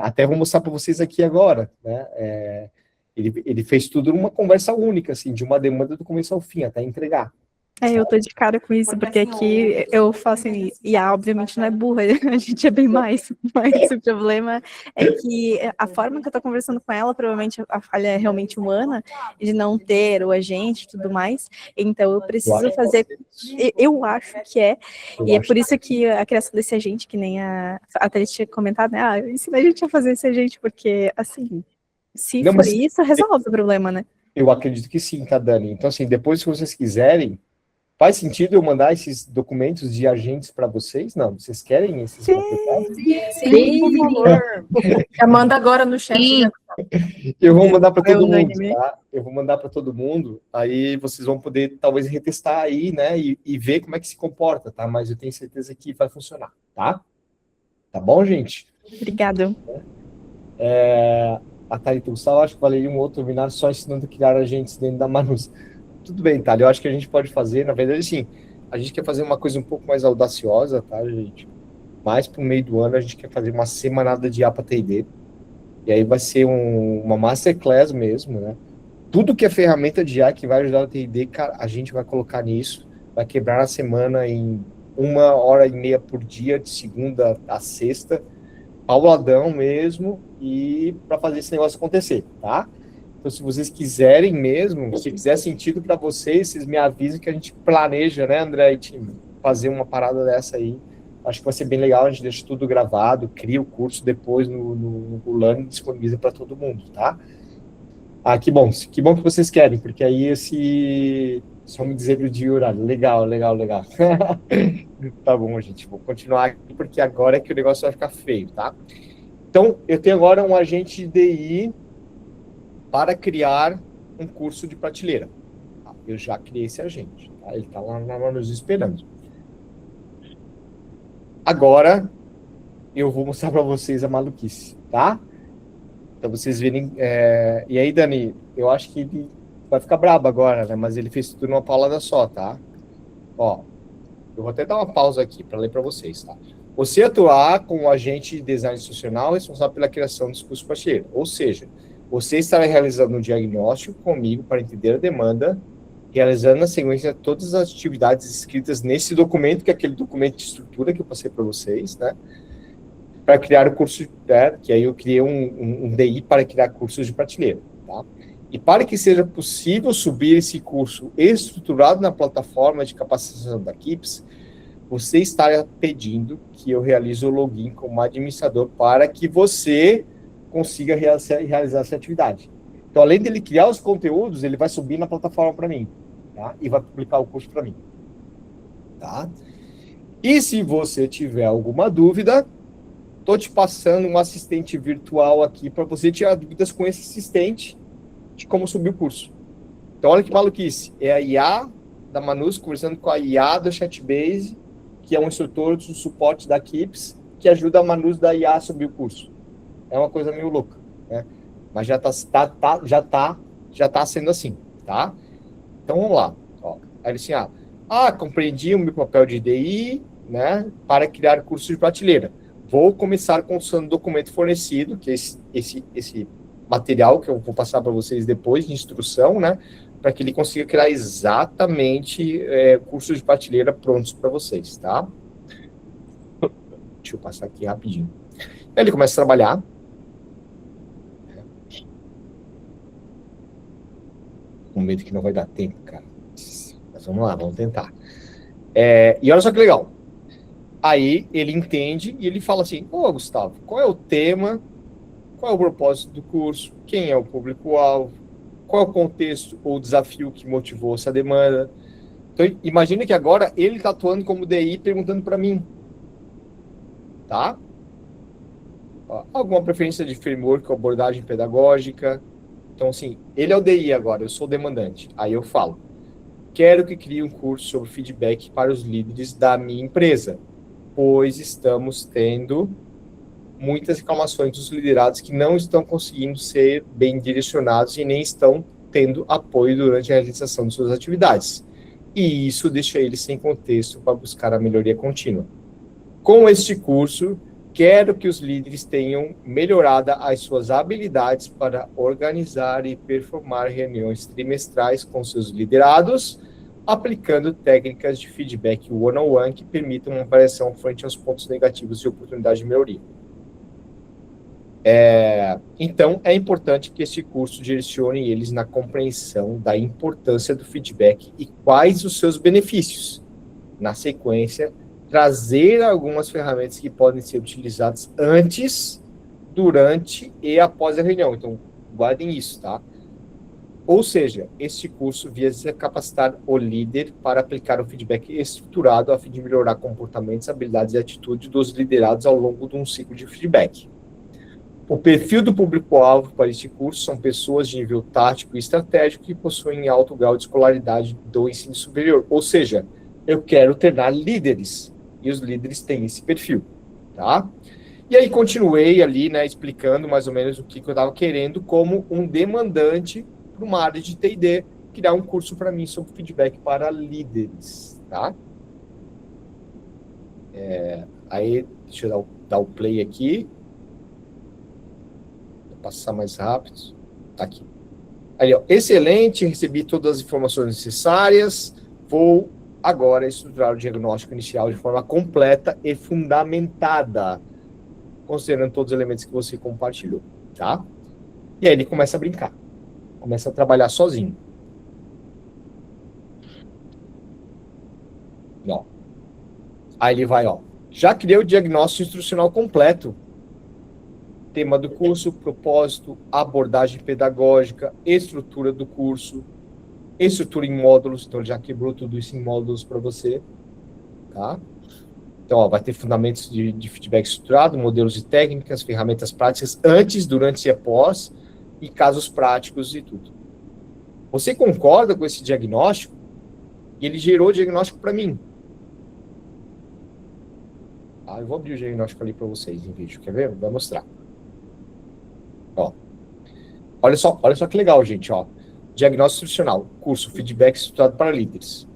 Speaker 1: Até vou mostrar para vocês aqui agora, né? Ele fez tudo numa conversa única, assim, de uma demanda do começo ao fim, até entregar.
Speaker 7: Eu tô de cara com isso, porque aqui eu faço assim, obviamente não é burra, a gente é bem mais, mas o problema é que a forma que eu tô conversando com ela, provavelmente a falha é realmente humana, de não ter o agente e tudo mais, então eu preciso fazer, eu acho que e é por isso que a criação desse agente, que nem a Thalita tinha comentado, né, ensina a gente a fazer esse agente, porque, assim, se for isso, resolve o problema, né?
Speaker 1: Eu acredito que sim, tá, Dani? Então, assim, depois, se vocês quiserem, faz sentido eu mandar esses documentos de agentes para vocês? Não, vocês querem esses?
Speaker 5: Sim, por favor. Já manda agora no chat.
Speaker 1: Eu vou mandar para todo mundo, tá? Eu vou mandar para todo mundo, aí vocês vão poder, talvez, retestar aí, né, e ver como é que se comporta, tá? Mas eu tenho certeza que vai funcionar, tá? Tá bom, gente?
Speaker 7: Obrigada.
Speaker 1: A Thalita Gustavo, acho que valeria um outro webinar só ensinando a criar agentes dentro da Manus. Tudo bem, Thalita, eu acho que a gente pode fazer, na verdade, sim, a gente quer fazer uma coisa um pouco mais audaciosa, tá, gente? Mais pro meio do ano, a gente quer fazer uma semanada de APA T&D, e aí vai ser uma masterclass mesmo, né? Tudo que é ferramenta de IA que vai ajudar o T&D, cara, a gente vai colocar nisso, vai quebrar a semana em 1h30 por dia, de segunda a sexta, pauladão mesmo, e para fazer esse negócio acontecer, tá? Então, se vocês quiserem mesmo, se fizer sentido para vocês me avisem que a gente planeja, né, André e time, fazer uma parada dessa aí. Acho que vai ser bem legal, a gente deixa tudo gravado, cria o curso depois no Learn e disponibiliza para todo mundo, tá? Que bom que vocês querem, porque aí só me dizer do dia e horário. Legal. Tá bom, gente, vou continuar aqui, porque agora é que o negócio vai ficar feio, tá? Então, eu tenho agora um agente de DI para criar um curso de prateleira. Eu já criei esse agente, tá? Ele está lá nos esperando. Agora, eu vou mostrar para vocês a maluquice, tá? Então, vocês verem... E aí, Dani, eu acho que ele vai ficar brabo agora, né? Mas ele fez tudo numa paulada só, tá? Ó, eu vou até dar uma pausa aqui para ler para vocês, tá? Você atuar como agente de design institucional responsável pela criação dos cursos prateleira. Ou seja, você estará realizando um diagnóstico comigo para entender a demanda, realizando na sequência todas as atividades escritas nesse documento, que é aquele documento de estrutura que eu passei para vocês, né? Para criar o curso, que aí eu criei um DI para criar cursos de prateleira, tá? E para que seja possível subir esse curso estruturado na plataforma de capacitação da KIPS, você está pedindo que eu realize o login como administrador para que você consiga realizar essa atividade. Então, além dele criar os conteúdos, ele vai subir na plataforma para mim, tá? E vai publicar o curso para mim, tá? E se você tiver alguma dúvida, estou te passando um assistente virtual aqui para você tirar dúvidas com esse assistente de como subir o curso. Então, olha que maluquice. É a IA da Manus conversando com a IA do Chatbase, que é um instrutor do suporte da Kips, que ajuda a Manus da IA a subir o curso. É uma coisa meio louca, né? Mas já tá sendo assim, tá? Então vamos lá. Ó. Aí ele assim, compreendi o meu papel de DI, né, para criar cursos de prateleira. Vou começar consultando o documento fornecido, que é esse material que eu vou passar para vocês depois de instrução, né, para que ele consiga criar exatamente cursos de prateleira prontos para vocês, tá? Deixa eu passar aqui rapidinho. Aí ele começa a trabalhar. Com medo que não vai dar tempo, cara. Mas vamos lá, vamos tentar. E olha só que legal. Aí ele entende e ele fala assim, Gustavo, qual é o tema, qual é o propósito do curso, quem é o público-alvo, qual é o contexto ou desafio que motivou essa demanda. Então, imagina que agora ele está atuando como DI perguntando para mim, tá? Alguma preferência de framework ou abordagem pedagógica. Então, assim, ele é o DI agora, eu sou o demandante. Aí eu falo, quero que crie um curso sobre feedback para os líderes da minha empresa, pois estamos tendo muitas reclamações dos liderados que não estão conseguindo ser bem direcionados e nem estão tendo apoio durante a realização de suas atividades. E isso deixa eles sem contexto para buscar a melhoria contínua. Com este curso, quero que os líderes tenham melhorado as suas habilidades para organizar e performar reuniões trimestrais com seus liderados, aplicando técnicas de feedback one-on-one que permitam uma avaliação frente aos pontos negativos e oportunidade de melhoria. Então, é importante que este curso direcione eles na compreensão da importância do feedback e quais os seus benefícios. Na sequência, trazer algumas ferramentas que podem ser utilizadas antes, durante e após a reunião. Então, guardem isso, tá? Ou seja, este curso visa capacitar o líder para aplicar o feedback estruturado a fim de melhorar comportamentos, habilidades e atitudes dos liderados ao longo de um ciclo de feedback. O perfil do público-alvo para este curso são pessoas de nível tático e estratégico que possuem alto grau de escolaridade do ensino superior. Ou seja, eu quero treinar líderes. E os líderes têm esse perfil, tá? E aí continuei ali, né, explicando mais ou menos o que eu estava querendo como um demandante para uma área de T&D, criar um curso para mim sobre feedback para líderes, tá? Aí, deixa eu dar o play aqui. Vou passar mais rápido. Tá aqui. Aí, excelente, recebi todas as informações necessárias, vou agora estruturar o diagnóstico inicial de forma completa e fundamentada, considerando todos os elementos que você compartilhou, tá? E aí ele começa a brincar, começa a trabalhar sozinho. Aí ele vai, já criei o diagnóstico instrucional completo. Tema do curso, propósito, abordagem pedagógica, estrutura do curso, estrutura em módulos, então ele já quebrou tudo isso em módulos para você, tá? Então, vai ter fundamentos de feedback estruturado, modelos e técnicas, ferramentas práticas antes, durante e após, e casos práticos e tudo. Você concorda com esse diagnóstico? E ele gerou o diagnóstico para mim. Eu vou abrir o diagnóstico ali para vocês em vídeo, quer ver? Vai mostrar. Olha só que legal, gente, Diagnóstico institucional, curso Feedback Estruturado para Líderes.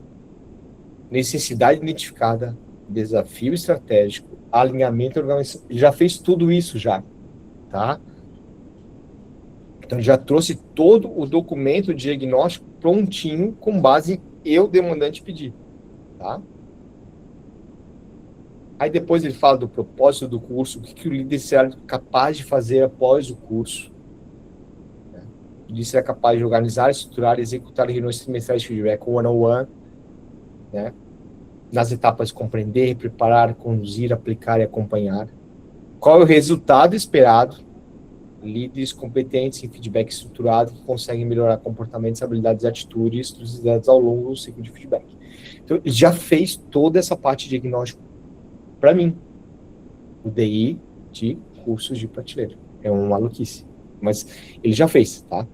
Speaker 1: Necessidade identificada, desafio estratégico, alinhamento e organização. Ele já fez tudo isso já, tá? Então, ele já trouxe todo o documento de diagnóstico prontinho, com base em eu, demandante, pedir, tá? Aí depois ele fala do propósito do curso, o que o líder será capaz de fazer após o curso. Ele será capaz de organizar, estruturar e executar reuniões trimestrais de feedback one-on-one, né? Nas etapas de compreender, preparar, conduzir, aplicar e acompanhar. Qual é o resultado esperado? Líderes competentes em feedback estruturado que conseguem melhorar comportamentos, habilidades e atitudes estruturadas ao longo do ciclo de feedback. Então, ele já fez toda essa parte de diagnóstico para mim. O DI de cursos de prateleira. É uma maluquice. Mas ele já fez, tá?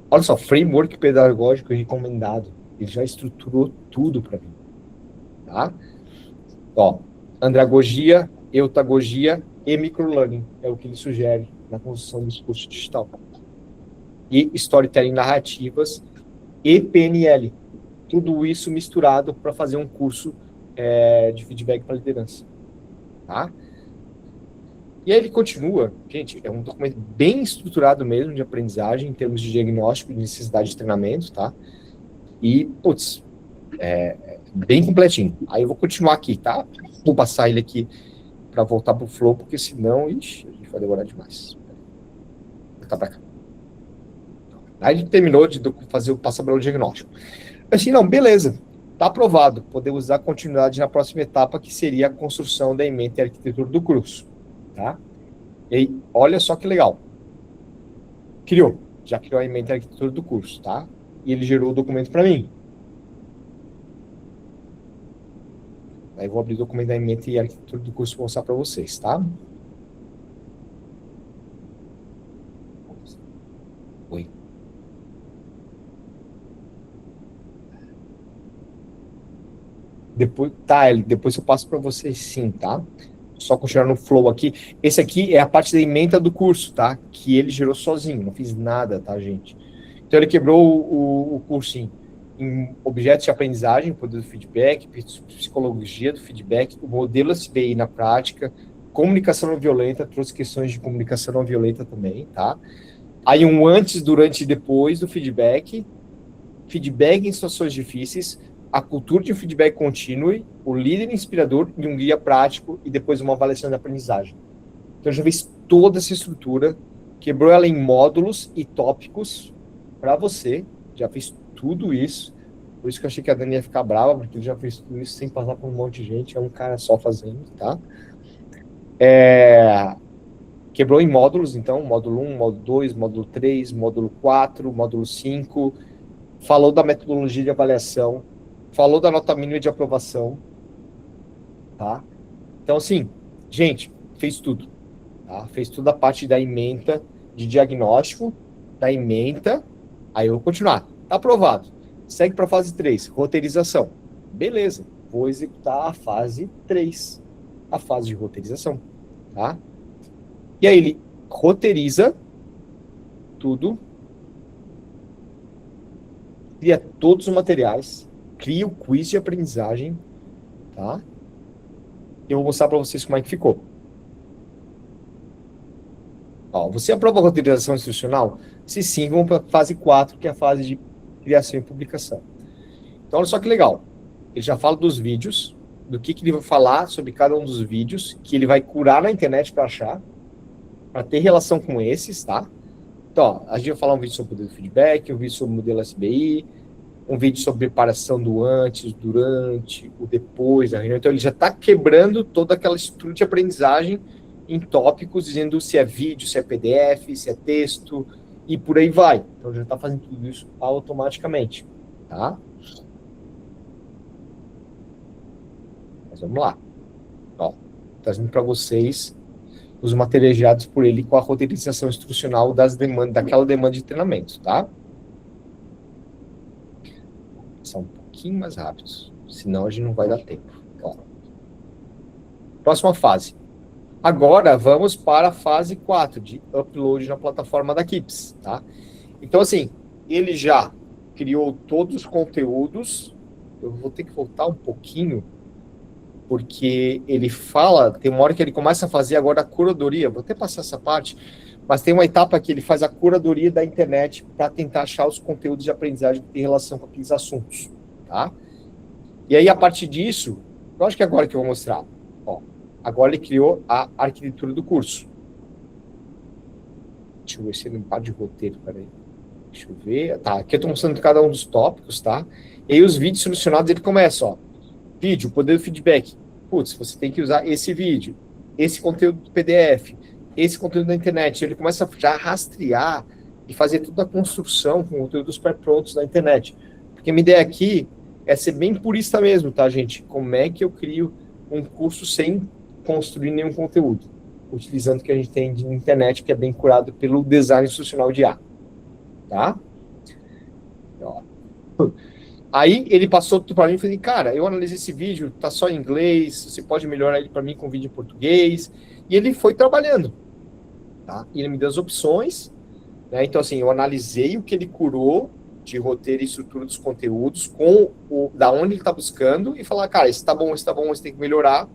Speaker 1: Olha só, framework pedagógico recomendado. Ele já estruturou tudo para mim. Tá? Ó, andragogia, eutagogia e microlearning é o que ele sugere na construção do discurso digital. E storytelling narrativas e PNL. Tudo isso misturado para fazer um curso de feedback para liderança. Tá? E aí ele continua, gente, é um documento bem estruturado mesmo de aprendizagem em termos de diagnóstico de necessidade de treinamento, tá? E, putz, bem completinho. Aí eu vou continuar aqui, tá? Vou passar ele aqui para voltar pro flow, porque senão, ixi, a gente vai demorar demais. Vou voltar para cá. Aí ele terminou de fazer o passabrão diagnóstico. Assim, não, beleza, tá aprovado. Podemos usar continuidade na próxima etapa, que seria a construção da ementa e arquitetura do curso. Tá? E aí, olha só que legal. Já criou a ementa e arquitetura do curso, tá? E ele gerou o documento para mim. Aí eu vou abrir o documento da ementa e arquitetura do curso para mostrar para vocês, tá? Oi. Depois eu passo para vocês sim, tá? Só continuar no flow aqui. Esse aqui é a parte da ementa do curso, tá? Que ele gerou sozinho, não fiz nada, tá, gente? Então ele quebrou o curso em objetos de aprendizagem, poder do feedback, psicologia do feedback, o modelo SBI na prática, comunicação não violenta, trouxe questões de comunicação não violenta também, tá? Aí um antes, durante e depois do feedback em situações difíceis, a cultura de feedback contínuo, o líder inspirador e um guia prático e depois uma avaliação de aprendizagem. Então já fez toda essa estrutura, quebrou ela em módulos e tópicos para você, já fez tudo isso. Por isso que eu achei que a Dani ia ficar brava, porque ele já fez tudo isso sem passar por um monte de gente, é um cara só fazendo, tá? Quebrou em módulos, então, módulo 1, módulo 2, módulo 3, módulo 4, módulo 5, falou da metodologia de avaliação, falou da nota mínima de aprovação, tá? Então, assim, gente, fez tudo, tá? Fez toda a parte da ementa, de diagnóstico, da ementa, aí eu vou continuar. Tá aprovado. Segue para a fase 3, roteirização. Beleza, vou executar a fase 3, a fase de roteirização, tá? E aí ele roteiriza tudo, cria todos os materiais, cria o quiz de aprendizagem, tá? Eu vou mostrar para vocês como é que ficou. Ó, você aprova a roteirização institucional? Se sim, vamos para a fase 4, que é a fase de criação e publicação. Então, olha só que legal. Ele já fala dos vídeos, do que ele vai falar sobre cada um dos vídeos, que ele vai curar na internet para achar, para ter relação com esses, tá? Então, ó, a gente vai falar um vídeo sobre o poder do feedback, um vídeo sobre o modelo SBI, um vídeo sobre preparação do antes, durante, o depois da reunião. Então, ele já está quebrando toda aquela estrutura de aprendizagem em tópicos, dizendo se é vídeo, se é PDF, se é texto, e por aí vai. Então, já está fazendo tudo isso automaticamente, tá? Mas vamos lá. Ó, trazendo para vocês os materiais gerados por ele com a roteirização instrucional daquela demanda de treinamento, tá? Vou passar um pouquinho mais rápido, senão a gente não vai dar tempo. Ó. Próxima fase. Agora, vamos para a fase 4, de upload na plataforma da Kips, tá? Então, assim, ele já criou todos os conteúdos. Eu vou ter que voltar um pouquinho, porque ele fala, tem uma hora que ele começa a fazer agora a curadoria, vou até passar essa parte, mas tem uma etapa que ele faz a curadoria da internet para tentar achar os conteúdos de aprendizagem que tem relação com aqueles assuntos, tá? E aí, a partir disso, eu acho que é agora que eu vou mostrar. Ó, agora ele criou a arquitetura do curso. Deixa eu ver se ele não para de roteiro, peraí. Deixa eu ver. Tá, aqui eu estou mostrando cada um dos tópicos, tá? E aí os vídeos solucionados, ele começa, ó. Vídeo, poder do feedback. Putz, você tem que usar esse vídeo, esse conteúdo do PDF, esse conteúdo da internet. Ele começa já a rastrear e fazer toda a construção com conteúdos pré-prontos da internet. Porque a minha ideia aqui é ser bem purista mesmo, tá, gente? Como é que eu crio um curso sem construir nenhum conteúdo? Utilizando o que a gente tem de internet, que é bem curado pelo design institucional de IA. Tá? Aí ele passou tudo para mim e falei, cara, eu analisei esse vídeo, tá só em inglês, você pode melhorar ele para mim com vídeo em português. E ele foi trabalhando, tá? E ele me deu as opções, né? Então, assim, eu analisei o que ele curou de roteiro e estrutura dos conteúdos com da onde ele tá buscando e falar, cara, esse tá bom, esse tem que melhorar.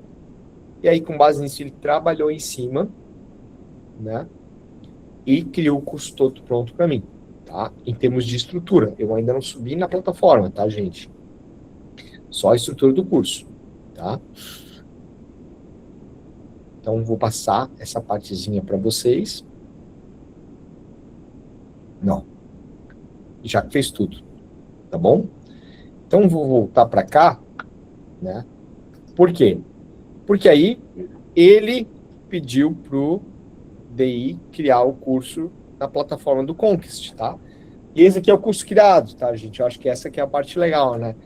Speaker 1: E aí, com base nisso, ele trabalhou em cima, né? E criou o curso todo pronto para mim, tá? Em termos de estrutura. Eu ainda não subi na plataforma, tá, gente? Só a estrutura do curso, tá? Então, vou passar essa partezinha para vocês. Não. Já fez tudo, tá bom? Então, vou voltar para cá, né? Por quê? Porque aí ele pediu pro DI criar o curso na plataforma do Conquist, tá? E esse aqui é o curso criado, tá, gente? Eu acho que essa aqui é a parte legal, né?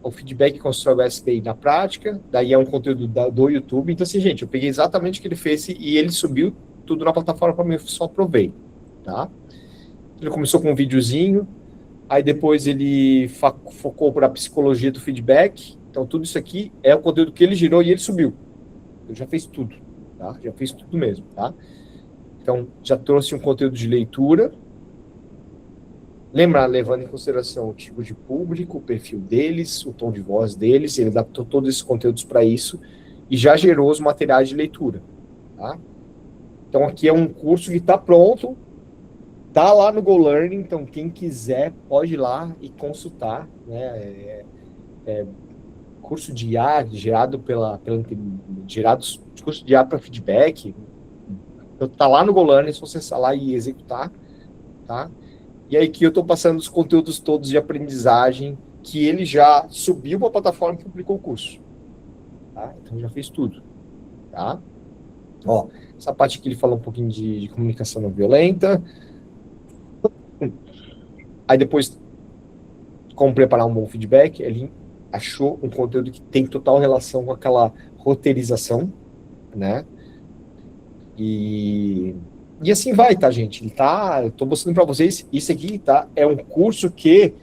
Speaker 1: O feedback constrói o SPI na prática, daí é um conteúdo do YouTube. Então, assim, gente, eu peguei exatamente o que ele fez e ele subiu tudo na plataforma para mim, eu só provei, tá? Ele começou com um videozinho, aí depois ele focou para a psicologia do feedback. Então, tudo isso aqui é o conteúdo que ele girou e ele subiu. Ele já fez tudo, tá? Já fez tudo mesmo, tá? Então, já trouxe um conteúdo de leitura. Lembra, levando em consideração o tipo de público, o perfil deles, o tom de voz deles, ele adaptou todos esses conteúdos para isso e já gerou os materiais de leitura, tá? Então, aqui é um curso que está pronto, tá lá no GoLearning, então quem quiser pode ir lá e consultar, né? Curso de IA gerado curso de IA para feedback. Então, tá lá no GoLearning, é só você acessar lá e executar, tá? E aí que eu estou passando os conteúdos todos de aprendizagem que ele já subiu para a plataforma e publicou o curso, tá? Então já fez tudo, tá? Ó, essa parte aqui ele falou um pouquinho de comunicação não violenta. Aí depois, como preparar um bom feedback, ele achou um conteúdo que tem total relação com aquela roteirização, né? E assim vai, tá, gente? Eu tô mostrando para vocês, isso aqui, tá? É um curso que,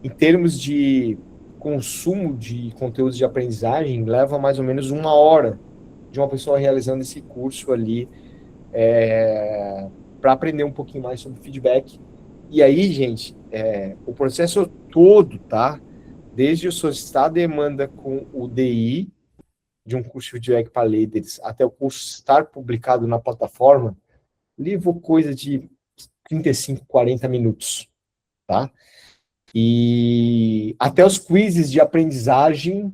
Speaker 1: em termos de consumo de conteúdos de aprendizagem, leva mais ou menos 1 hora de uma pessoa realizando esse curso ali, para aprender um pouquinho mais sobre feedback. E aí, gente, o processo todo, tá? Desde eu solicitar a demanda com o DI, de um curso de feedback para líderes, até o curso estar publicado na plataforma, levou coisa de 35, 40 minutos, tá? E até os quizzes de aprendizagem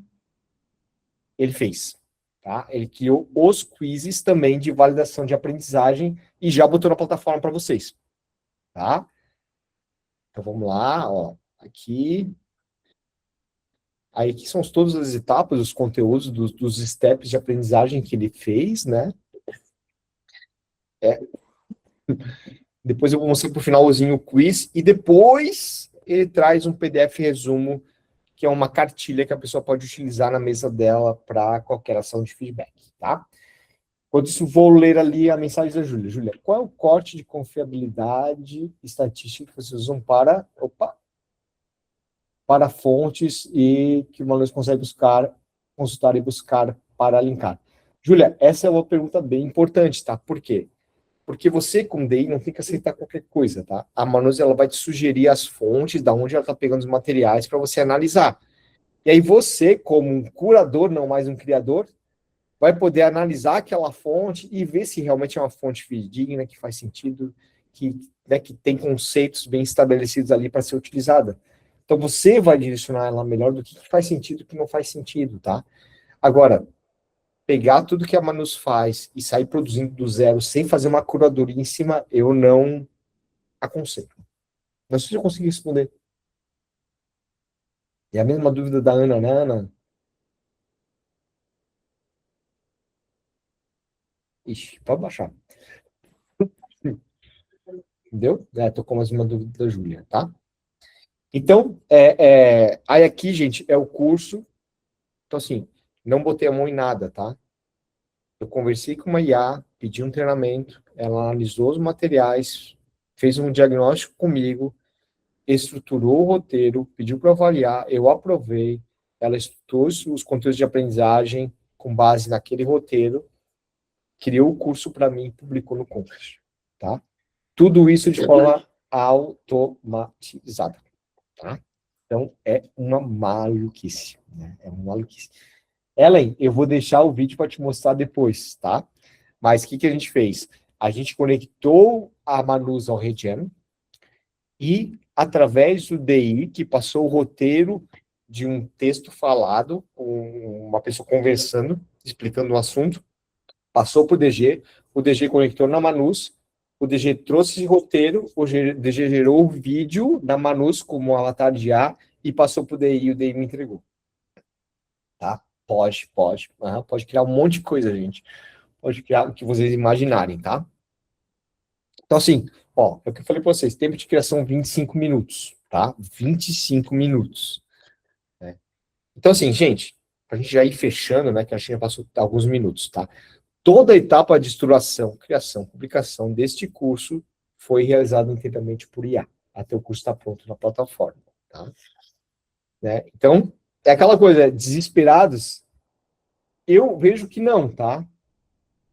Speaker 1: ele fez, tá? Ele criou os quizzes também de validação de aprendizagem e já botou na plataforma para vocês, tá? Então vamos lá, ó, aqui. Aí aqui são todas as etapas, os conteúdos dos steps de aprendizagem que ele fez, né? Depois eu vou mostrar para o finalzinho o quiz, e depois ele traz um PDF resumo, que é uma cartilha que a pessoa pode utilizar na mesa dela para qualquer ação de feedback, tá? Enquanto isso, vou ler ali a mensagem da Júlia. Júlia, qual é o corte de confiabilidade estatística que vocês usam para fontes e que o aluno consegue consultar e buscar para linkar? Júlia, essa é uma pergunta bem importante, tá? Por quê? Porque você, com DI, não tem que aceitar qualquer coisa, tá? A Manus, ela vai te sugerir as fontes, da onde ela está pegando os materiais para você analisar. E aí você, como um curador, não mais um criador, vai poder analisar aquela fonte e ver se realmente é uma fonte fidedigna, que faz sentido, que tem conceitos bem estabelecidos ali para ser utilizada. Então você vai direcionar ela melhor do que faz sentido e o que não faz sentido, tá? Agora, pegar tudo que a Manus faz e sair produzindo do zero sem fazer uma curadoria em cima, eu não aconselho. Não sei se eu consegui responder. É a mesma dúvida da Ana, né, Ana? Ixi, pode baixar. Entendeu? Tô com mais uma dúvida da Júlia, tá? Então, aí aqui, gente, é o curso. Então, assim, não botei a mão em nada, tá? Eu conversei com uma IA, pedi um treinamento, ela analisou os materiais, fez um diagnóstico comigo, estruturou o roteiro, pediu para avaliar, eu aprovei, ela estruturou os conteúdos de aprendizagem com base naquele roteiro, criou o curso para mim e publicou no Compass, tá? Tudo isso de forma automatizada, tá? Então, é uma maluquice, né? É uma maluquice. Ellen, eu vou deixar o vídeo para te mostrar depois, tá? Mas o que a gente fez? A gente conectou a Manus ao Regen e, através do DI, que passou o roteiro de um texto falado, uma pessoa conversando, explicando o assunto, passou para o DG conectou na Manus, o DG trouxe esse roteiro, o DG gerou o vídeo na Manus como um avatar de IA e passou para o DI me entregou. Tá? Pode criar um monte de coisa, gente. Pode criar o que vocês imaginarem, tá? Então, assim, ó, é o que eu falei para vocês, tempo de criação 25 minutos, tá? 25 minutos. Né? Então, assim, gente, pra gente já ir fechando, né, que a gente já passou alguns minutos, tá? Toda a etapa de estruturação, criação, publicação deste curso foi realizada inteiramente por IA, até o curso estar pronto na plataforma, tá? Né? Então, é aquela coisa, desesperados, eu vejo que não, tá?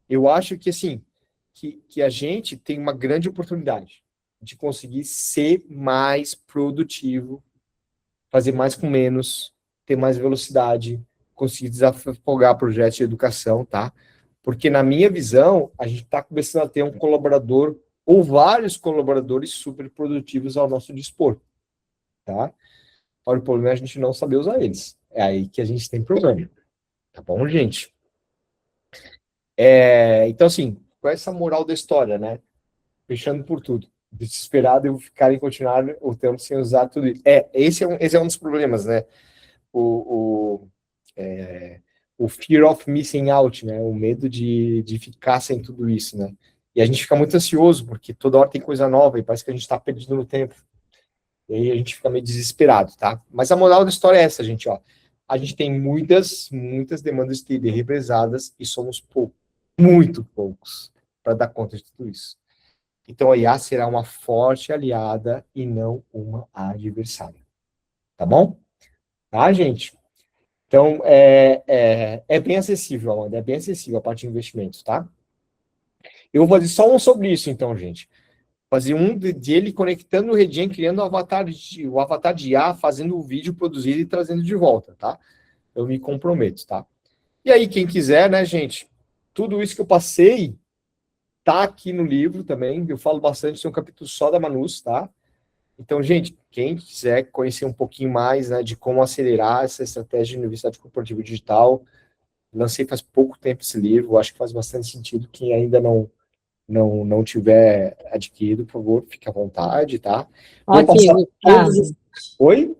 Speaker 1: Eu acho que, assim, que a gente tem uma grande oportunidade de conseguir ser mais produtivo, fazer mais com menos, ter mais velocidade, conseguir desafogar projetos de educação, tá? Porque, na minha visão, a gente está começando a ter um colaborador ou vários colaboradores super produtivos ao nosso dispor, tá? Olha, o problema é a gente não saber usar eles. É aí que a gente tem problema. Tá bom, gente? Então, assim, qual é essa moral da história, né? Fechando por tudo. Desesperado eu ficar em continuar o tempo sem usar tudo isso. Esse é um dos problemas, né? O fear of missing out, né? O medo de ficar sem tudo isso, né? E a gente fica muito ansioso, porque toda hora tem coisa nova e parece que a gente está perdido no tempo. E aí a gente fica meio desesperado, tá? Mas a moral da história é essa, gente, ó. A gente tem muitas demandas de TD represadas e somos muito poucos para dar conta de tudo isso. Então a IA será uma forte aliada e não uma adversária. Tá bom? Tá, gente? Então, é bem acessível, Amanda, é bem acessível a parte de investimentos, tá? Eu vou fazer só um sobre isso, então, gente. Fazer um de ele conectando o Regen, criando o avatar de IA, fazendo o vídeo produzido e trazendo de volta, tá? Eu me comprometo, tá? E aí, quem quiser, né, gente, tudo isso que eu passei tá aqui no livro também, eu falo bastante, tem um capítulo só da Manus, tá? Então, gente, quem quiser conhecer um pouquinho mais, né, de como acelerar essa estratégia de universidade corporativa digital, lancei faz pouco tempo esse livro, acho que faz bastante sentido. Quem ainda não tiver adquirido, por favor, fique à vontade, tá? Vou passar todos... Oi?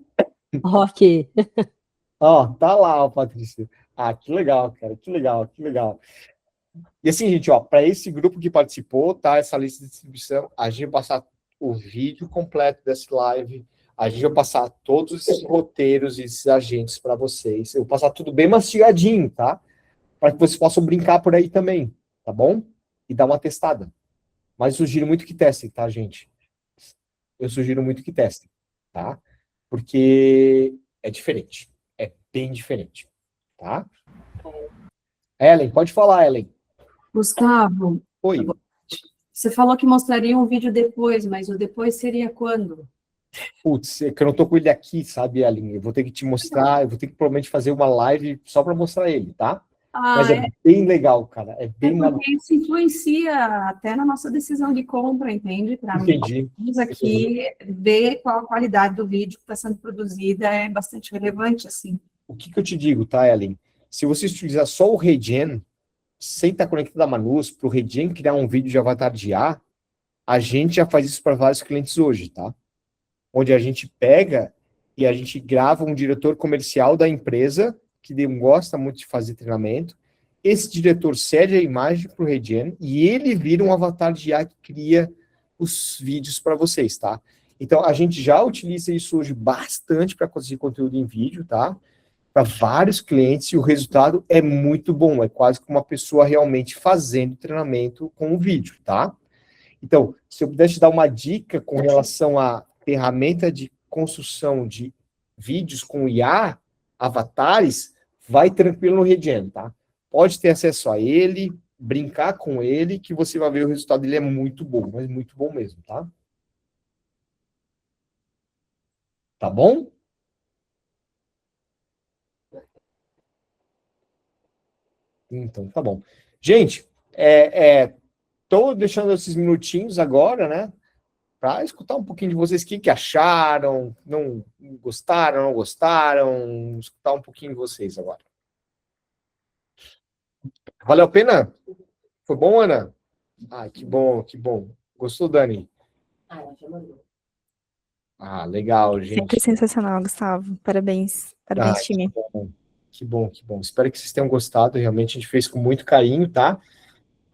Speaker 2: Ok.
Speaker 1: Ó, tá lá, ó, Patrícia. Ah, que legal, cara, que legal. E assim, gente, ó, para esse grupo que participou, tá, essa lista de distribuição, a gente vai passar o vídeo completo dessa live, a gente vai passar todos esses roteiros e esses agentes para vocês. Eu vou passar tudo bem mastigadinho, tá? Para que vocês possam brincar por aí também, tá bom? E dar uma testada. Mas eu sugiro muito que testem, tá, gente? Eu sugiro muito que testem, tá? Porque é diferente. É bem diferente, tá? Ellen, pode falar, Ellen.
Speaker 8: Gustavo,
Speaker 1: Oi.
Speaker 8: você falou que mostraria um vídeo depois, mas o depois seria quando?
Speaker 1: Putz, é que eu não tô com ele aqui, sabe, Ellen? Eu vou ter que te mostrar, eu vou ter que provavelmente fazer uma live só para mostrar ele, tá? Mas é bem legal, cara. É bem maluco.
Speaker 8: Porque isso influencia até na nossa decisão de compra, entende? Para nós aqui, ver qual a qualidade do vídeo que está sendo produzida é bastante relevante, assim.
Speaker 1: O que eu te digo, tá, Ellen? Se você utilizar só o Regen, sem estar conectado a Manus, para o Regen criar um vídeo de avatar de IA, a gente já faz isso para vários clientes hoje, tá? Onde a gente pega e a gente grava um diretor comercial da empresa que gosta muito de fazer treinamento. Esse diretor cede a imagem para o Regen e ele vira um avatar de IA que cria os vídeos para vocês, tá? Então, a gente já utiliza isso hoje bastante para conseguir conteúdo em vídeo, tá? Para vários clientes e o resultado é muito bom. É quase como uma pessoa realmente fazendo treinamento com o vídeo, tá? Então, se eu pudesse te dar uma dica com relação a ferramenta de construção de vídeos com IA, avatares, vai tranquilo no Regeneron, tá? Pode ter acesso a ele, brincar com ele, que você vai ver o resultado dele é muito bom, mas muito bom mesmo, tá? Tá bom? Então, tá bom. Gente, tô deixando esses minutinhos agora, né? Para escutar um pouquinho de vocês, o que acharam, não gostaram, escutar um pouquinho de vocês agora. Valeu a pena? Foi bom, Ana? Ah, que bom, que bom. Gostou, Dani? Ah, legal, gente.
Speaker 7: Sempre sensacional, Gustavo. Parabéns. Parabéns, time.
Speaker 1: Que bom, que bom. Espero que vocês tenham gostado. Realmente a gente fez com muito carinho, tá?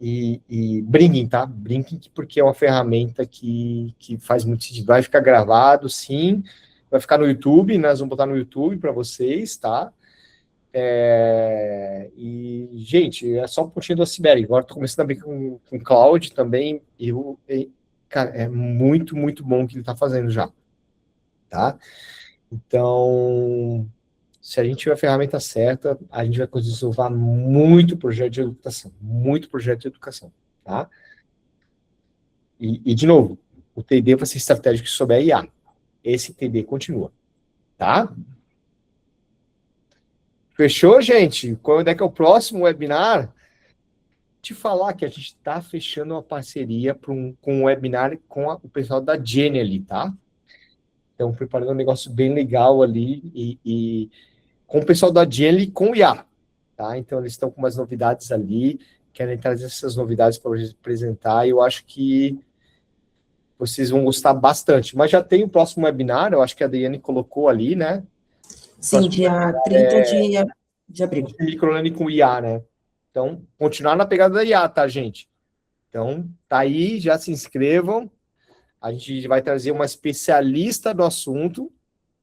Speaker 1: E brinquem, tá? Brinquem, porque é uma ferramenta que faz muito sentido. Vai ficar gravado, sim. Vai ficar no YouTube, nós vamos botar no YouTube para vocês, tá? E, gente, é só um pontinho do iceberg. Agora estou começando a brincar com o Cloud também. Cara, é muito, muito bom o que ele está fazendo já, tá? Então, se a gente tiver a ferramenta certa, a gente vai conseguir salvar muito projeto de educação, tá? E de novo, o TD vai ser estratégico se souber IA. Esse TD continua, tá? Fechou, gente? Quando é que é o próximo webinar? Te falar que a gente está fechando uma parceria com um webinar com o pessoal da Jenny ali, tá? Então, preparando um negócio bem legal ali e com o pessoal da Jenny com o IA, tá? Então, eles estão com umas novidades ali, querem trazer essas novidades para apresentar, e eu acho que vocês vão gostar bastante. Mas já tem o próximo webinar, eu acho que a Daiane colocou ali, né?
Speaker 6: Sim, dia 30 de abril.
Speaker 1: Microlearning com IA, né? Então, continuar na pegada da IA, tá, gente? Então, tá aí, já se inscrevam. A gente vai trazer uma especialista do assunto,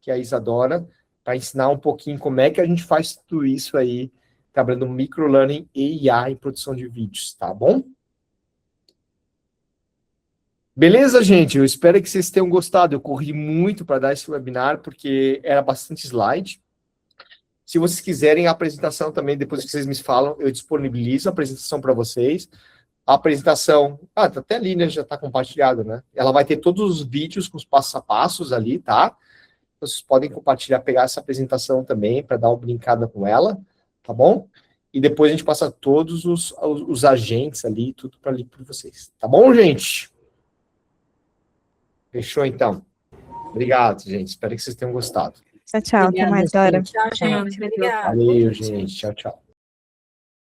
Speaker 1: que é a Isadora, para ensinar um pouquinho como é que a gente faz tudo isso aí, trabalhando microlearning e IA em produção de vídeos, tá bom? Beleza, gente? Eu espero que vocês tenham gostado. Eu corri muito para dar esse webinar, porque era bastante slide. Se vocês quiserem a apresentação também, depois que vocês me falam, eu disponibilizo a apresentação para vocês. A apresentação, tá até ali, né? Já está compartilhado, né? Ela vai ter todos os vídeos com os passos a passos ali, tá? Vocês podem compartilhar, pegar essa apresentação também, para dar uma brincada com ela, tá bom? E depois a gente passa todos os agentes ali, tudo para ali para vocês. Tá bom, gente? Fechou, então? Obrigado, gente. Espero que vocês tenham gostado.
Speaker 7: Tchau, tchau. Até mais, Dora.
Speaker 2: Tchau, gente.
Speaker 5: Obrigada.
Speaker 1: Valeu, gente. Tchau, tchau.